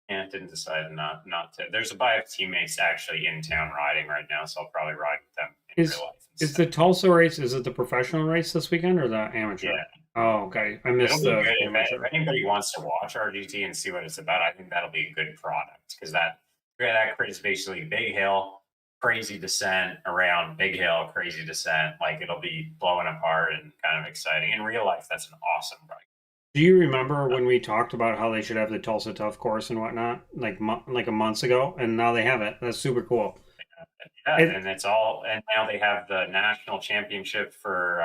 didn't decide not to. There's a bunch of teammates actually in town riding right now, so I'll probably ride with them in real
Is
life
is
instead.
the Tulsa race? Is it the professional race this weekend or the
Yeah,
amateur? Oh, okay. I
it'll
missed
be
the
good if
amateur.
anybody wants to watch RGT and see what it's about. I think that'll be a good product because that is basically big hill, crazy descent around big hill, crazy descent. Like it'll be blowing apart and kind of exciting. In real life, that's an awesome bike.
Do you remember when we talked about how they should have the Tulsa Tough course and whatnot, like a months ago, and now they have it? That's super cool.
Yeah,
It,
and it's all, and now they have the national championship for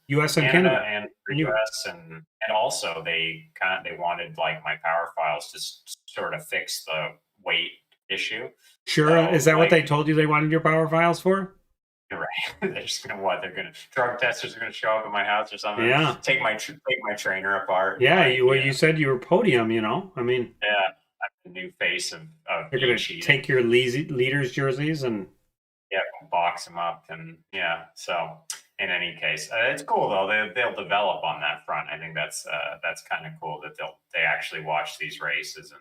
U.S. and
Canada
Canada.
and for
And you,
US, and also they wanted like my power files to sort of fix the weight issue.
sure, is
So
that what
like
they told you they wanted your power files for?
you're right, they're just gonna what they're gonna drug testers are gonna show up at my house or something,
Yeah,
take my trainer apart, and
yeah.
like
You well, you said you were podium. I mean,
yeah, I'm the new face of
they're
e
gonna
cheating.
take your leaders jerseys and
Yeah, box them up, and yeah. So in any case, it's cool though. They'll develop on that front. I think that's kind of cool that they actually watch these races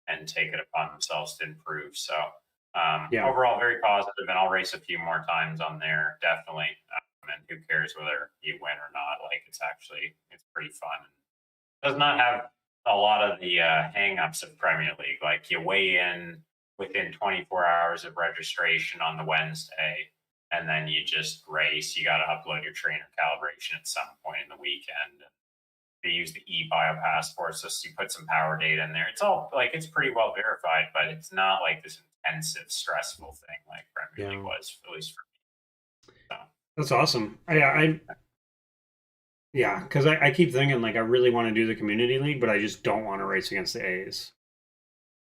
and take it upon themselves to improve. So
yeah,
overall, very positive, and I'll race a few more times on there definitely. And who cares whether you win or not? Like it's pretty fun. Does not have a lot of the hang-ups of Premier League. Like you weigh in within 24 hours of registration on the Wednesday, and then you just race. You got to upload your trainer calibration at some point in the weekend. They use the e-bio passport, so you put some power data in there. It's all like it's pretty well verified, but it's not like this intensive, stressful thing like Premier League
yeah.
was, at least for me. So,
That's awesome. Yeah, because I keep thinking like I really want to do the community league, but I just don't want to race against the A's.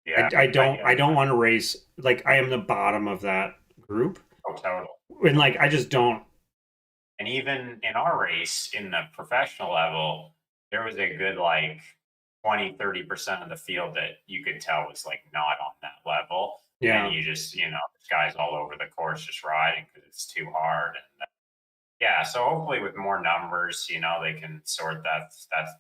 yeah, I get
I don't
that.
want to race like I am the bottom of that group,
Oh, total.
and like I just don't.
And even in our race in the professional level, there was a good like 20-30% of the field that you could tell was like not on that level. And
Yeah,
you just, there's guys all over the course just riding because it's too hard. And yeah, so hopefully with more numbers, they can sort that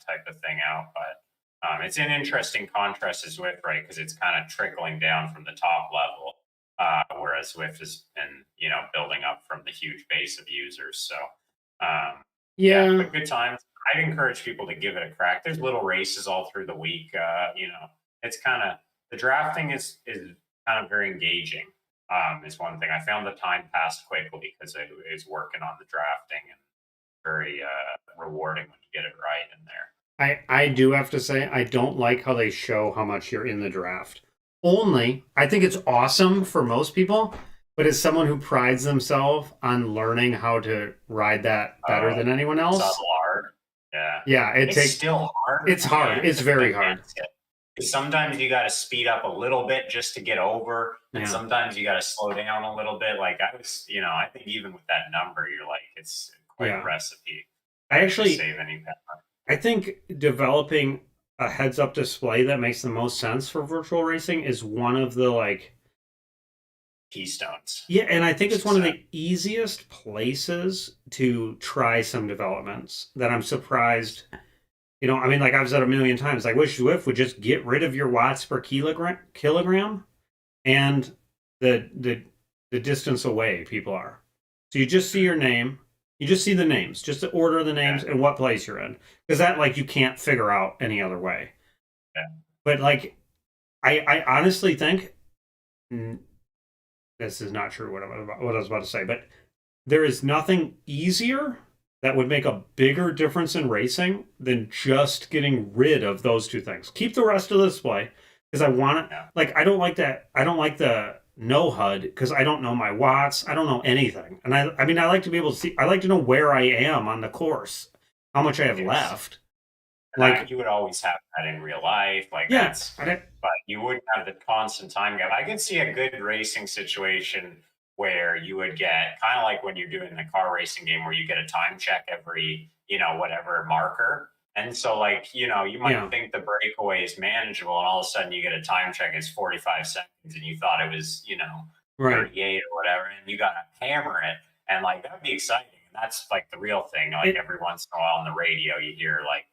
type of thing out. But it's an interesting contrast to Zwift, right? Because it's kind of trickling down from the top level, whereas Zwift has been, building up from the huge base of users. So, yeah,
yeah,
but good times. I'd encourage people to give it a crack. There's little races all through the week. It's kind of the drafting is kind of very engaging. Is one thing I found the time passed quickly because it is working on the drafting and very rewarding when you get it right in there.
I do have to say I don't like how they show how much you're in the draft. Only I think it's awesome for most people, but as someone who prides themselves on learning how to ride that better than anyone
It's
else,
hard. Yeah,
yeah,
it's still hard.
it's hard.
Man,
It's very hard.
Sometimes you got to speed up a little bit just to get over, and
Yeah,
sometimes you got to slow down a little bit. Like I was, I think even with that number, you're like, it's quite a
yeah.
recipe
I
to
actually
save any power.
I think developing a heads up display that makes the most sense for virtual racing is one of the like
Keystones.
yeah, and I think it's one of the easiest places to try some developments that I'm surprised. I mean, like I've said a million times, I wish Zwift would just get rid of your watts per kilogram and the distance away people are. So you just see your name, you just see the names, just the order of the names
Yeah.
and what place you're in, because that like you can't figure out any other way.
Yeah.
But like, I honestly think this is not true what I was about to say, but there is nothing easier that would make a bigger difference in racing than just getting rid of those two things. Keep the rest of the display because I want to.
Yeah.
Like I don't like that. I don't like the no HUD because I don't know my watts. I don't know anything, and I mean I like to be able to see. I like to know where I am on the course, how much I have left. Like
you would always have that in real life, like
yeah,
but you wouldn't have the constant time gap. I could see a good racing situation where you would get kind of like when you're doing the car racing game where you get a time check every, whatever marker. And so, like, you might think the breakaway is manageable, and all of a sudden you get a time check, it's 45 seconds, and you thought it was, 38 or whatever, and you got to hammer it. And, like, that would be exciting. And that's, like, the real thing. Like, every once in a while on the radio, you hear, like,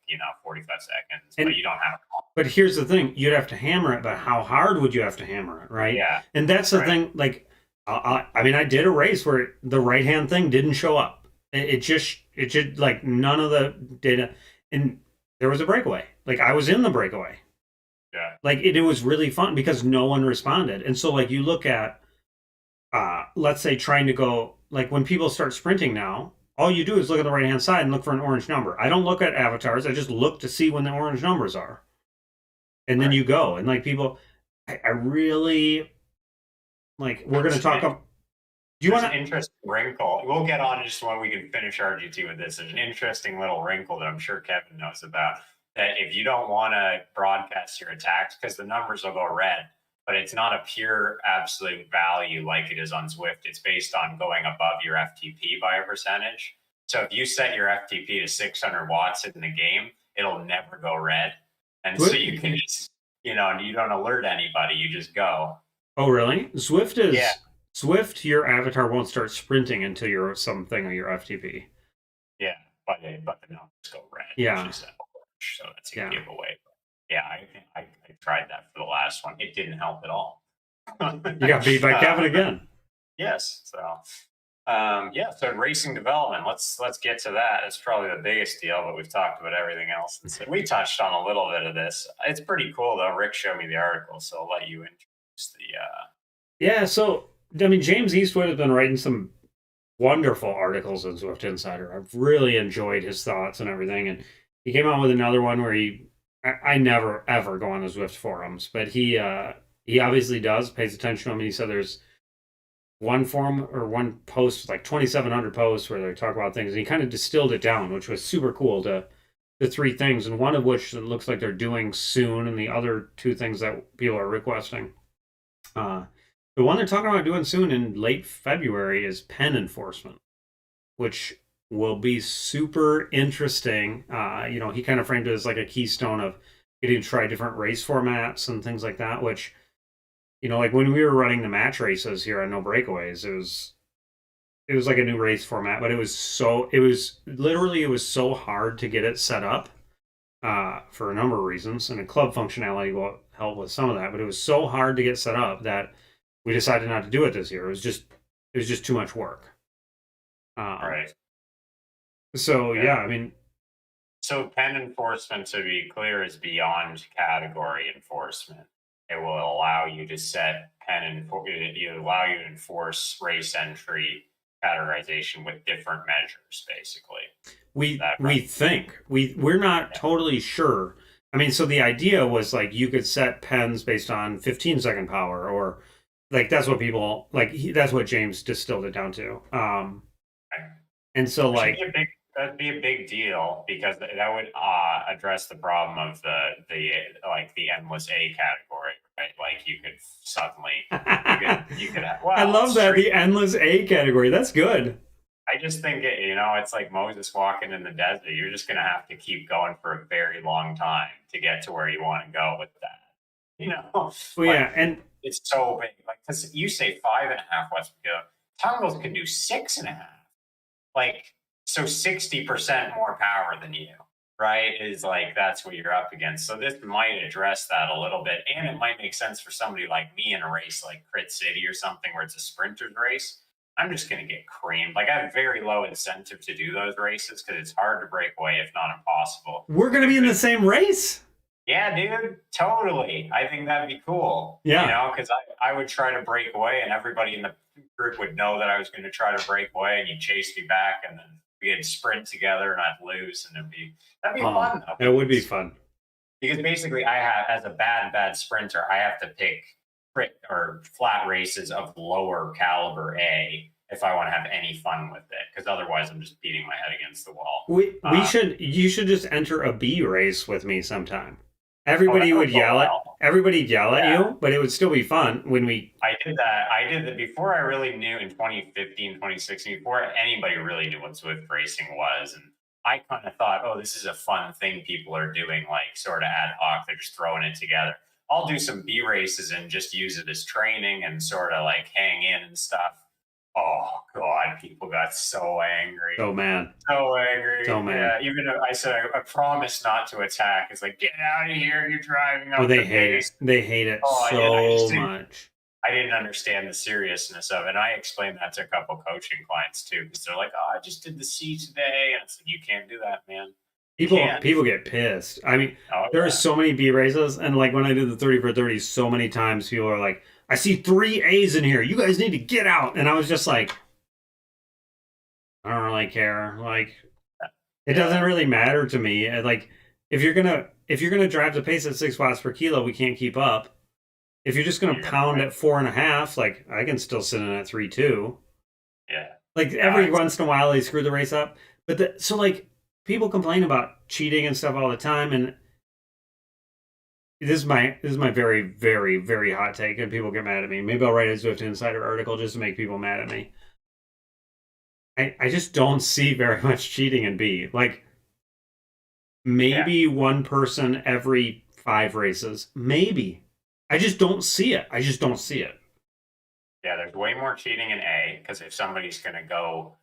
45 seconds, but you don't have a call.
But here's the thing. You'd have to hammer it, but how hard would you have to hammer it, right?
Yeah.
And that's the thing, like, I mean, I did a race where the right-hand thing didn't show up. It just, like, none of the data, and there was a breakaway. Like, I was in the breakaway.
Yeah.
Like, it was really fun because no one responded. And so, like, you look at, let's say, trying to go, like, when people start sprinting now, all you do is look at the right-hand side and look for an orange number. I don't look at avatars. I just look to see when the orange numbers are. And then you go. And, like, people, I really, like, we're going to talk about, do you want
an interesting wrinkle? We'll get on just when we can finish RGT with this. There's an interesting little wrinkle that I'm sure Kevin knows about. That if you don't want to broadcast your attacks, because the numbers will go red, but it's not a pure absolute value like it is on Zwift. It's based on going above your FTP by a percentage. So if you set your FTP to 600 watts in the game, it'll never go red. And so you can just, you don't alert anybody. You just go.
Oh, really? Zwift is... Yeah. Zwift, your avatar won't start sprinting until you're something of your FTP.
Yeah, but the numbers go red.
Yeah.
So that's a giveaway. Yeah, I tried that for the last one. It didn't help at all.
You got beat by Kevin again.
Yes. So, so racing development. Let's get to that. It's probably the biggest deal, but we've talked about everything else. We touched on a little bit of this. It's pretty cool, though. Rick showed me the article, so I'll let you introduce the...
Yeah, so... I mean, James Eastwood has been writing some wonderful articles in Zwift Insider. I've really enjoyed his thoughts and everything. And he came out with another one where I never, ever go on the Zwift forums, but he obviously does, pays attention to them. And he said there's one forum or one post with like 2,700 posts where they talk about things. And he kind of distilled it down, which was super cool, to the 3 things. And one of which it looks like they're doing soon. And the other 2 things that people are requesting. The one they're talking about doing soon in late February is pen enforcement, which will be super interesting. He kind of framed it as like a keystone of getting to try different race formats and things like that, which, like when we were running the match races here on No Breakaways, it was like a new race format, but it was so hard to get it set up for a number of reasons. And a club functionality will help with some of that, but it was so hard to get set up that we decided not to do it this year. It was just too much work.
Right.
So I mean,
so pen enforcement, to be clear, is beyond category enforcement. It will allow you to set it allow you to enforce race entry categorization with different measures, basically.
We think we're not totally sure. I mean, so the idea was like you could set pens based on 15-second power, or like that's what people like. That's what James distilled it down to. And so like
that'd be a big deal, because that would address the problem of the endless A category, right? Like you could suddenly you could have,
I love that, the endless A category. That's good.
I just think it's like Moses walking in the desert. You're just gonna have to keep going for a very long time to get to where you want to go with that.
Well, and
it's so big. Like, because you say 5.5 watts per kilo, Tungles can do 6.5. Like, so 60% more power than you, right? Is like, that's what you're up against. So this might address that a little bit. And it might make sense for somebody like me in a race like Crit City or something where it's a sprinter's race. I'm just going to get creamed. Like, I have very low incentive to do those races because it's hard to break away, if not impossible.
We're going to be in the same race?
Yeah, dude, totally. I think that'd be cool.
Yeah.
Because I would try to break away, and everybody in the group would know that I was going to try to break away, and you'd chase me back, and then we'd sprint together, and I'd lose, and that'd be fun, though.
It would be fun.
Because basically, I have, as a bad sprinter, I have to pick crit or flat races of lower caliber A if I want to have any fun with it, because otherwise I'm just beating my head against the wall.
You should just enter a B race with me sometime. Everybody would yell at everybody'd yell at
Yeah.
you, but it would still be fun when we.
I did that. I did that before I really knew in 2015, 2016, before anybody really knew what Zwift racing was. And I kind of thought, oh, this is a fun thing people are doing, like sort of ad hoc. They're just throwing it together. I'll do some B races and just use it as training and sort of like hang in and stuff. Oh God, people got so angry.
So mad.
So angry.
So mad.
Yeah, even though I said I promise not to attack. It's like, get out of here, you're driving up
Oh, they
the
hate
pace.
it. They hate it
Oh,
so much.
I didn't understand the seriousness of it. And I explained that to a couple coaching clients too, because they're like, "Oh, I just did the C today," and it's like, "You can't do that, man. You can't."
People get pissed. I mean,
Oh,
there are
yeah.
so many B races, and like when I did the 30 for 30, so many times people are like, "I see 3 A's in here. You guys need to get out." And I was just like, I don't really care. Like, it doesn't really matter to me. Like, if you're gonna drive the pace at 6 watts per kilo, we can't keep up. If you're just gonna pound at 4.5, like I can still sit in at 3.2.
Yeah.
Like every once in a while they screw the race up. But so like people complain about cheating and stuff all the time, and this is my very, very, very hot take, and people get mad at me. Maybe I'll write a Zwift Insider article just to make people mad at me. I just don't see very much cheating in B. Like maybe one person every 5 races. Maybe. I just don't see it. I just don't see it.
Yeah, there's way more cheating in A, because if somebody's going to go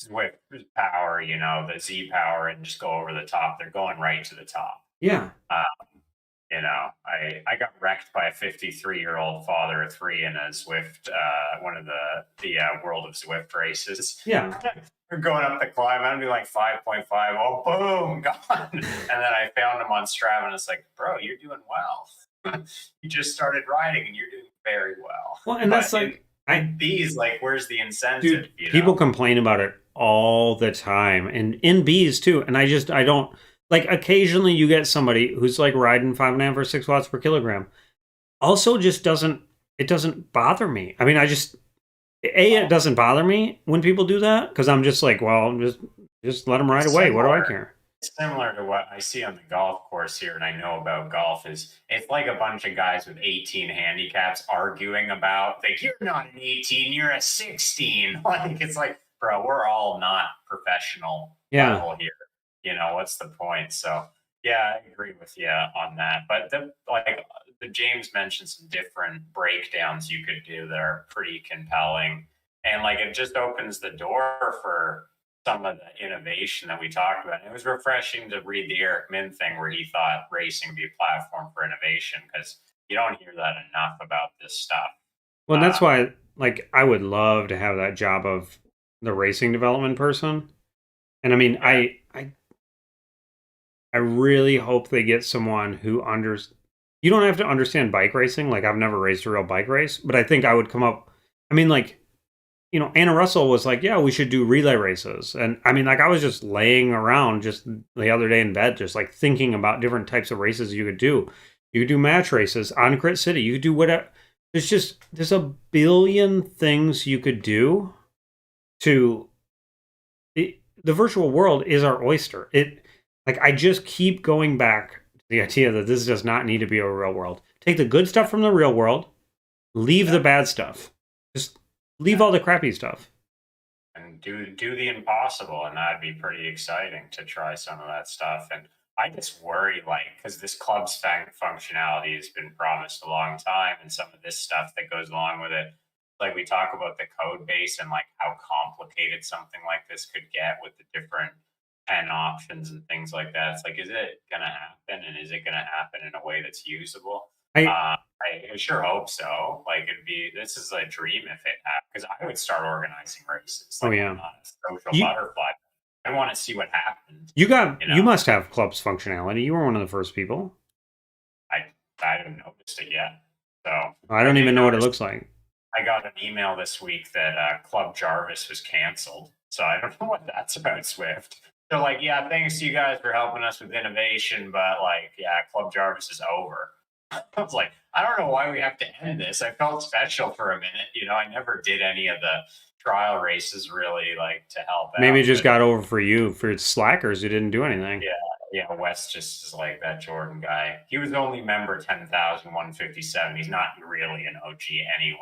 Zwift power, the Z power, and just go over the top, they're going right to the top.
Yeah.
I got wrecked by a 53-year-old father of 3 in a Zwift, one of the World of Zwift races.
Yeah.
We're going up the climb. I'm doing like 5.5. Oh, boom, gone. And then I found him on Strava, and it's like, bro, you're doing well. You just started riding, and you're doing very well.
Well, and that's like
B's, like, where's the incentive?
Dude, people complain about it all the time, and in B's too. And I don't. Like, occasionally you get somebody who's like riding 5.5 or 6 watts per kilogram. Also, just doesn't bother me. I mean, it doesn't bother me when people do that, because I'm just like, well, just let them ride away. What do I care?
Similar to what I see on the golf course here, and I know about golf, is it's like a bunch of guys with 18 handicaps arguing about, like, you're not an 18, you're a 16. Like, it's like, bro, we're all not professional level here. What's the point? So yeah, I agree with you on that. But the James mentioned some different breakdowns you could do that are pretty compelling, and like it just opens the door for some of the innovation that we talked about. And it was refreshing to read the Eric Min thing where he thought racing would be a platform for innovation, because you don't hear that enough about this stuff.
Well, that's why, like, I would love to have that job of the racing development person. And I mean, I really hope they get someone who you don't have to understand bike racing. Like, I've never raced a real bike race, but I think I would come up. I mean, like, Anna Russell was like, yeah, we should do relay races. And I mean, like, I was just laying around just the other day in bed, just like thinking about different types of races you could do. You could do match races on Crit City. You could do whatever. There's a billion things you could do the virtual world is our oyster. Like, I just keep going back to the idea that this does not need to be a real world. Take the good stuff from the real world, leave the bad stuff. Just leave all the crappy stuff.
And do the impossible, and that'd be pretty exciting to try some of that stuff. And I just worry, like, because this club's functionality has been promised a long time, and some of this stuff that goes along with it, like we talk about the code base and like how complicated something like this could get with the different 10 options and things like that. It's like, is it going to happen? And is it going to happen in a way that's usable? I sure hope so. Like, this is a dream if it happened, because I would start organizing races. Like, I'm not a social butterfly. I want to see what happens.
You must have clubs functionality. You were one of the first people.
I haven't noticed it yet. So
I don't even know what it looks like.
I got an email this week that Club Jarvis was canceled. So I don't know what that's about, Zwift. They're like, yeah, thanks to you guys for helping us with innovation, but like, yeah, Club Jarvis is over. I was like, I don't know why we have to end this. I felt special for a minute. I never did any of the trial races really, like, to help out.
Maybe it just got over for you, for slackers who didn't do anything.
Yeah. Yeah, Wes just is like that Jordan guy. He was only member 10,157. He's not really an OG anyway.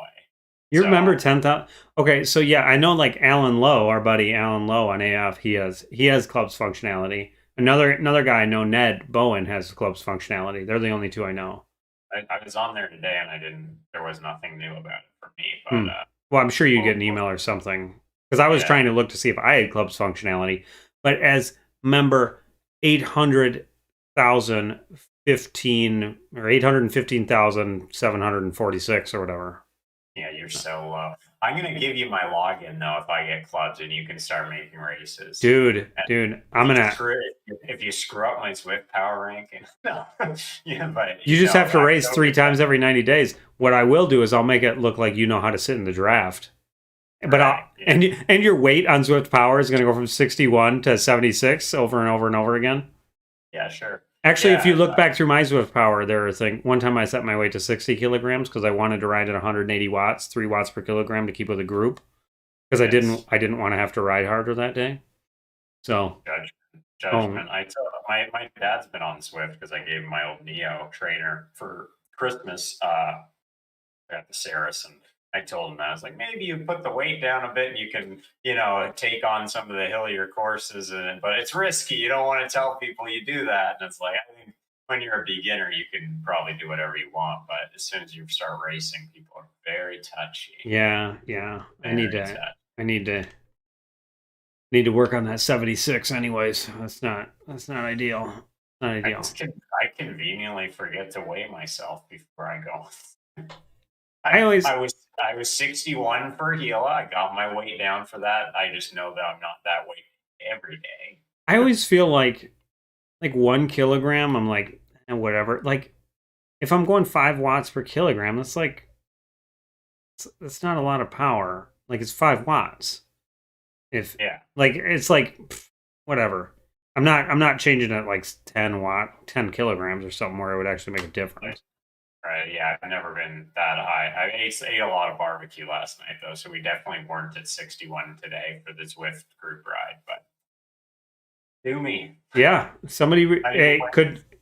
You remember
So
10,000? Okay, so yeah, I know like Alan Lowe, our buddy Alan Lowe on AF, he has clubs functionality. Another guy I know, Ned Bowen, has clubs functionality. They're the only two I know.
I was on there today and I didn't, there was nothing new about it for me, but
Hmm. Well, I'm sure you get
we'll,
an email or something because I was
yeah,
trying to look to see if I had clubs functionality, but as member 800,015 or 815,746 or whatever.
yeah, you're so low. I'm going to give you my login though if I get clubs and you can start making races.
Dude, I'm gonna.
If you screw up my Zwift power ranking, no, yeah, but
You just have to race
don't
3
get that
times every 90 days. What I will do is I'll make it look like you know how to sit in the draft. But
right. Yeah.
and your weight on Zwift Power is going to go from 61 to 76 over and over and over again.
Yeah, sure.
Actually,
Yeah,
if you look back through my Zwift Power, there was one time I set my weight to 60 kilograms because I wanted to ride at 180 watts, 3 watts per kilogram to keep with a group because I didn't want to have to ride harder that day. So
judgment. I tell my dad's been on Zwift because I gave him my old Neo trainer for Christmas at the Saracen. I told him that. I was like, maybe you put the weight down a bit and you can, take on some of the hillier courses, but it's risky. You don't want to tell people you do that. And it's like, I think when you're a beginner, you can probably do whatever you want. But as soon as you start racing, people are very touchy.
Yeah. I need to work on that 76 anyways. That's not ideal. Not ideal.
I conveniently forget to weigh myself before I go.
I
was 61 for Gila. I got my weight down for that. I just know that I'm not that weight every day.
I always feel like 1 kilogram, I'm like, whatever. Like, if I'm going 5 watts per kilogram, that's like, that's not a lot of power. Like, it's 5 watts. It's like, whatever. I'm not changing it like 10 kilograms or something where it would actually make a difference.
Right. Yeah, I've never been that high. I ate a lot of barbecue last night though, so we definitely weren't at 61 today for the Zwift group ride. But do me.
Yeah, somebody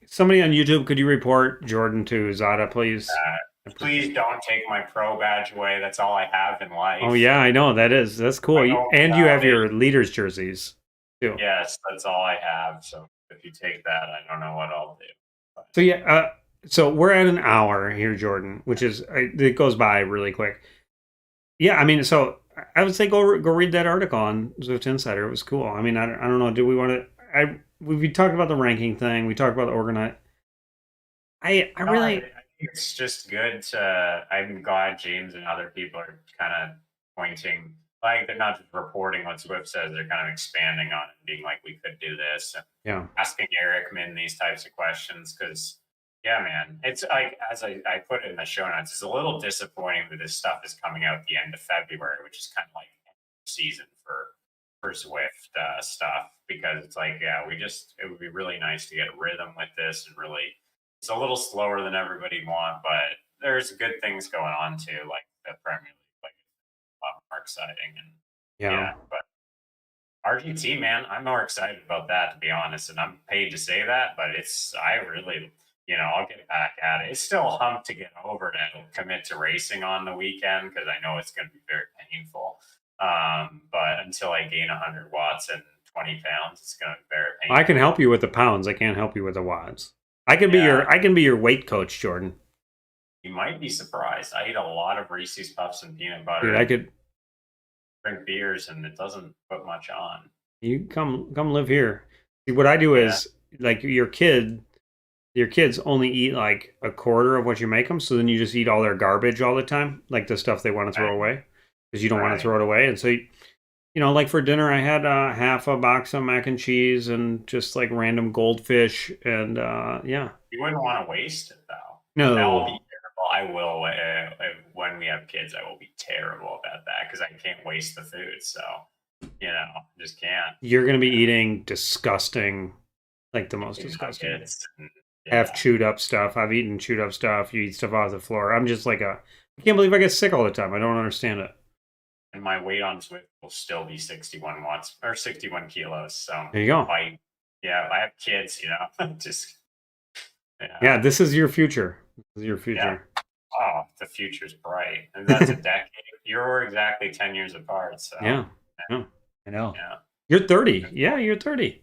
somebody on YouTube, could you report Jordan to Zada, please?
Please don't take my pro badge away. That's all I have in life.
Oh yeah, I know that's cool. And you have your leaders jerseys too.
Yes, that's all I have. So if you take that, I don't know what I'll do. But.
So yeah. So we're at an hour here, Jordan, which is it goes by really quick. Yeah, I mean, so I would say go read that article on Zwift Insider. It was cool. I mean, I don't know. Do we want to? We talked about the ranking thing. We talked about the organize. I think
it's just good to. I'm glad James and other people are kind of pointing. Like they're not just reporting what Zwift says; they're kind of expanding on it, being like, "We could do this," and asking Eric Min these types of questions because. Yeah, man. It's like, as I put it in the show notes, it's a little disappointing that this stuff is coming out at the end of February, which is kind of like season for Zwift stuff, because it's like, yeah, it would be really nice to get a rhythm with this and really, it's a little slower than everybody want, but there's good things going on too, like the Premier League, like a lot more exciting. And yeah, but RGT, man, I'm more excited about that, to be honest, and I'm paid to say that, but I really, I'll get back at it. It's still a hump to get over to commit to racing on the weekend because I know it's going to be very painful. But until I gain 100 watts and 20 pounds, it's going to be very painful.
I can help you with the pounds. I can't help you with the watts. I can be your weight coach, Jordan.
You might be surprised. I eat a lot of Reese's Puffs and peanut butter.
Dude, I could
drink beers and it doesn't put much on.
You come live here. See, what I do is like your kids only eat like a quarter of what you make them, so then you just eat all their garbage all the time, like the stuff they want to throw away, because you don't want to throw it away. And so, like for dinner, I had half a box of mac and cheese and just like random goldfish, and yeah.
You wouldn't want to waste it though.
No,
that will be terrible. I will when we have kids. I will be terrible about that because I can't waste the food. So just can't.
You're gonna be eating disgusting, like the most disgusting. Have chewed up stuff. I've eaten chewed up stuff. You eat stuff off the floor. I'm just like I can't believe I get sick all the time. I don't understand it.
And my weight on Zwift will still be 61 watts or 61 kilos. So
there you go.
Yeah, I have kids, you know. Just
Yeah, this is your future. This is your
yeah.
future.
Oh, the future's bright, and that's a decade. You're exactly 10 years apart, so
Yeah. Yeah. I know.
yeah,
You're 30. Yeah, you're 30.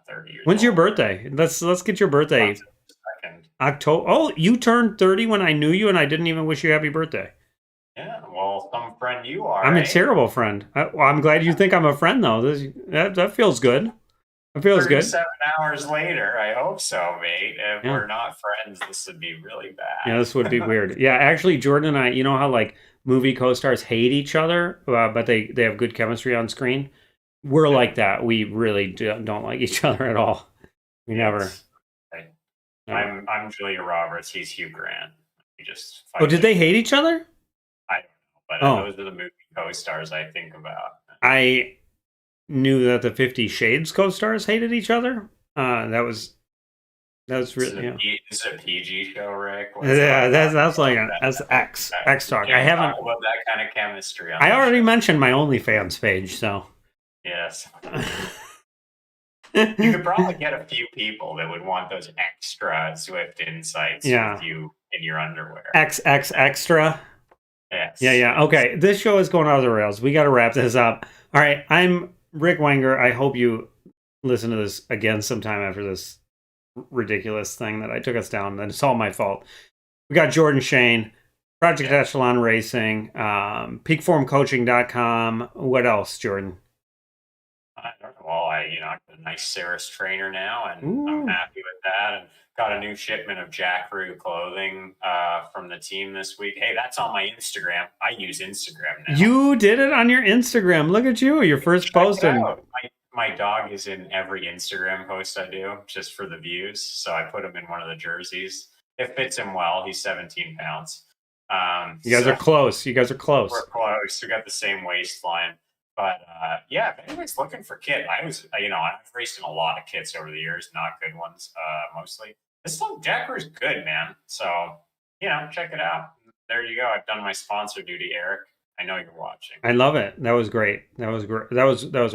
30 years
When's your
old.
birthday? Let's get your birthday.
Second.
October. Oh, you turned 30 when I knew you, and I didn't even wish you happy birthday.
Yeah, well, some friend you are,
I'm a
eh?
terrible friend. Well, I'm glad you think I'm a friend, though. That feels good. It feels good.
37 hours later, I hope so, mate. If
Yeah.
we're not friends, this would be really bad.
Yeah, this would be weird. Yeah, actually, Jordan and I, you know how like movie co-stars hate each other, but they have good chemistry on screen? We're like that. We really don't like each other at all. We never.
I'm Julia Roberts. He's Hugh Grant. We just
Oh, did they hate each other?
I don't know, but those are the movie co-stars I think about.
I knew that the 50 Shades co-stars hated each other. That was really.
This is a PG show, Rick.
Yeah, that's X talk. I haven't
talk about that kind of chemistry.
I already mentioned my OnlyFans page, so
yes. You could probably get a few people that would want those extra Zwift insights with you in your underwear.
XX extra.
Yes.
Yeah. Okay, this show is going off the rails. We got to wrap this up. All right, I'm Rick Wenger. I hope you listen to this again sometime after this ridiculous thing that I took us down. And it's all my fault. We got Jordan Shane, Project Echelon Racing, peakformcoaching.com. What else, Jordan?
I don't know. Well, I got a nice Ceres trainer now, and I'm happy with that. And got a new shipment of Jackaroo clothing from the team this week. Hey, that's on my Instagram. I use Instagram now.
You did it on your Instagram. Look at you. Your first post.
My dog is in every Instagram post I do, just for the views. So I put him in one of the jerseys. It fits him well. He's 17 pounds.
You guys are close. We're
close. We got the same waistline. But yeah, if anyone's looking for kit, I've raced in a lot of kits over the years, not good ones, mostly. This one, Jackaroo's good, man. So, check it out. There you go. I've done my sponsor duty, Eric. I know you're watching.
I love it. That was great. That was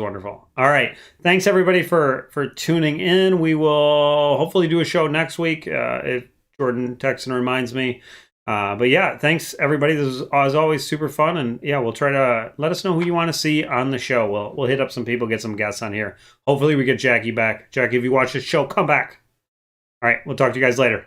wonderful. All right. Thanks everybody for tuning in. We will hopefully do a show next week if Jordan texts and reminds me. But yeah, thanks everybody. This is as always super fun, and yeah, we'll try to let us know who you want to see on the show. We'll hit up some people, get some guests on here. Hopefully we get Jackie back. Jackie, if you watch this show, come back. All right, we'll talk to you guys later.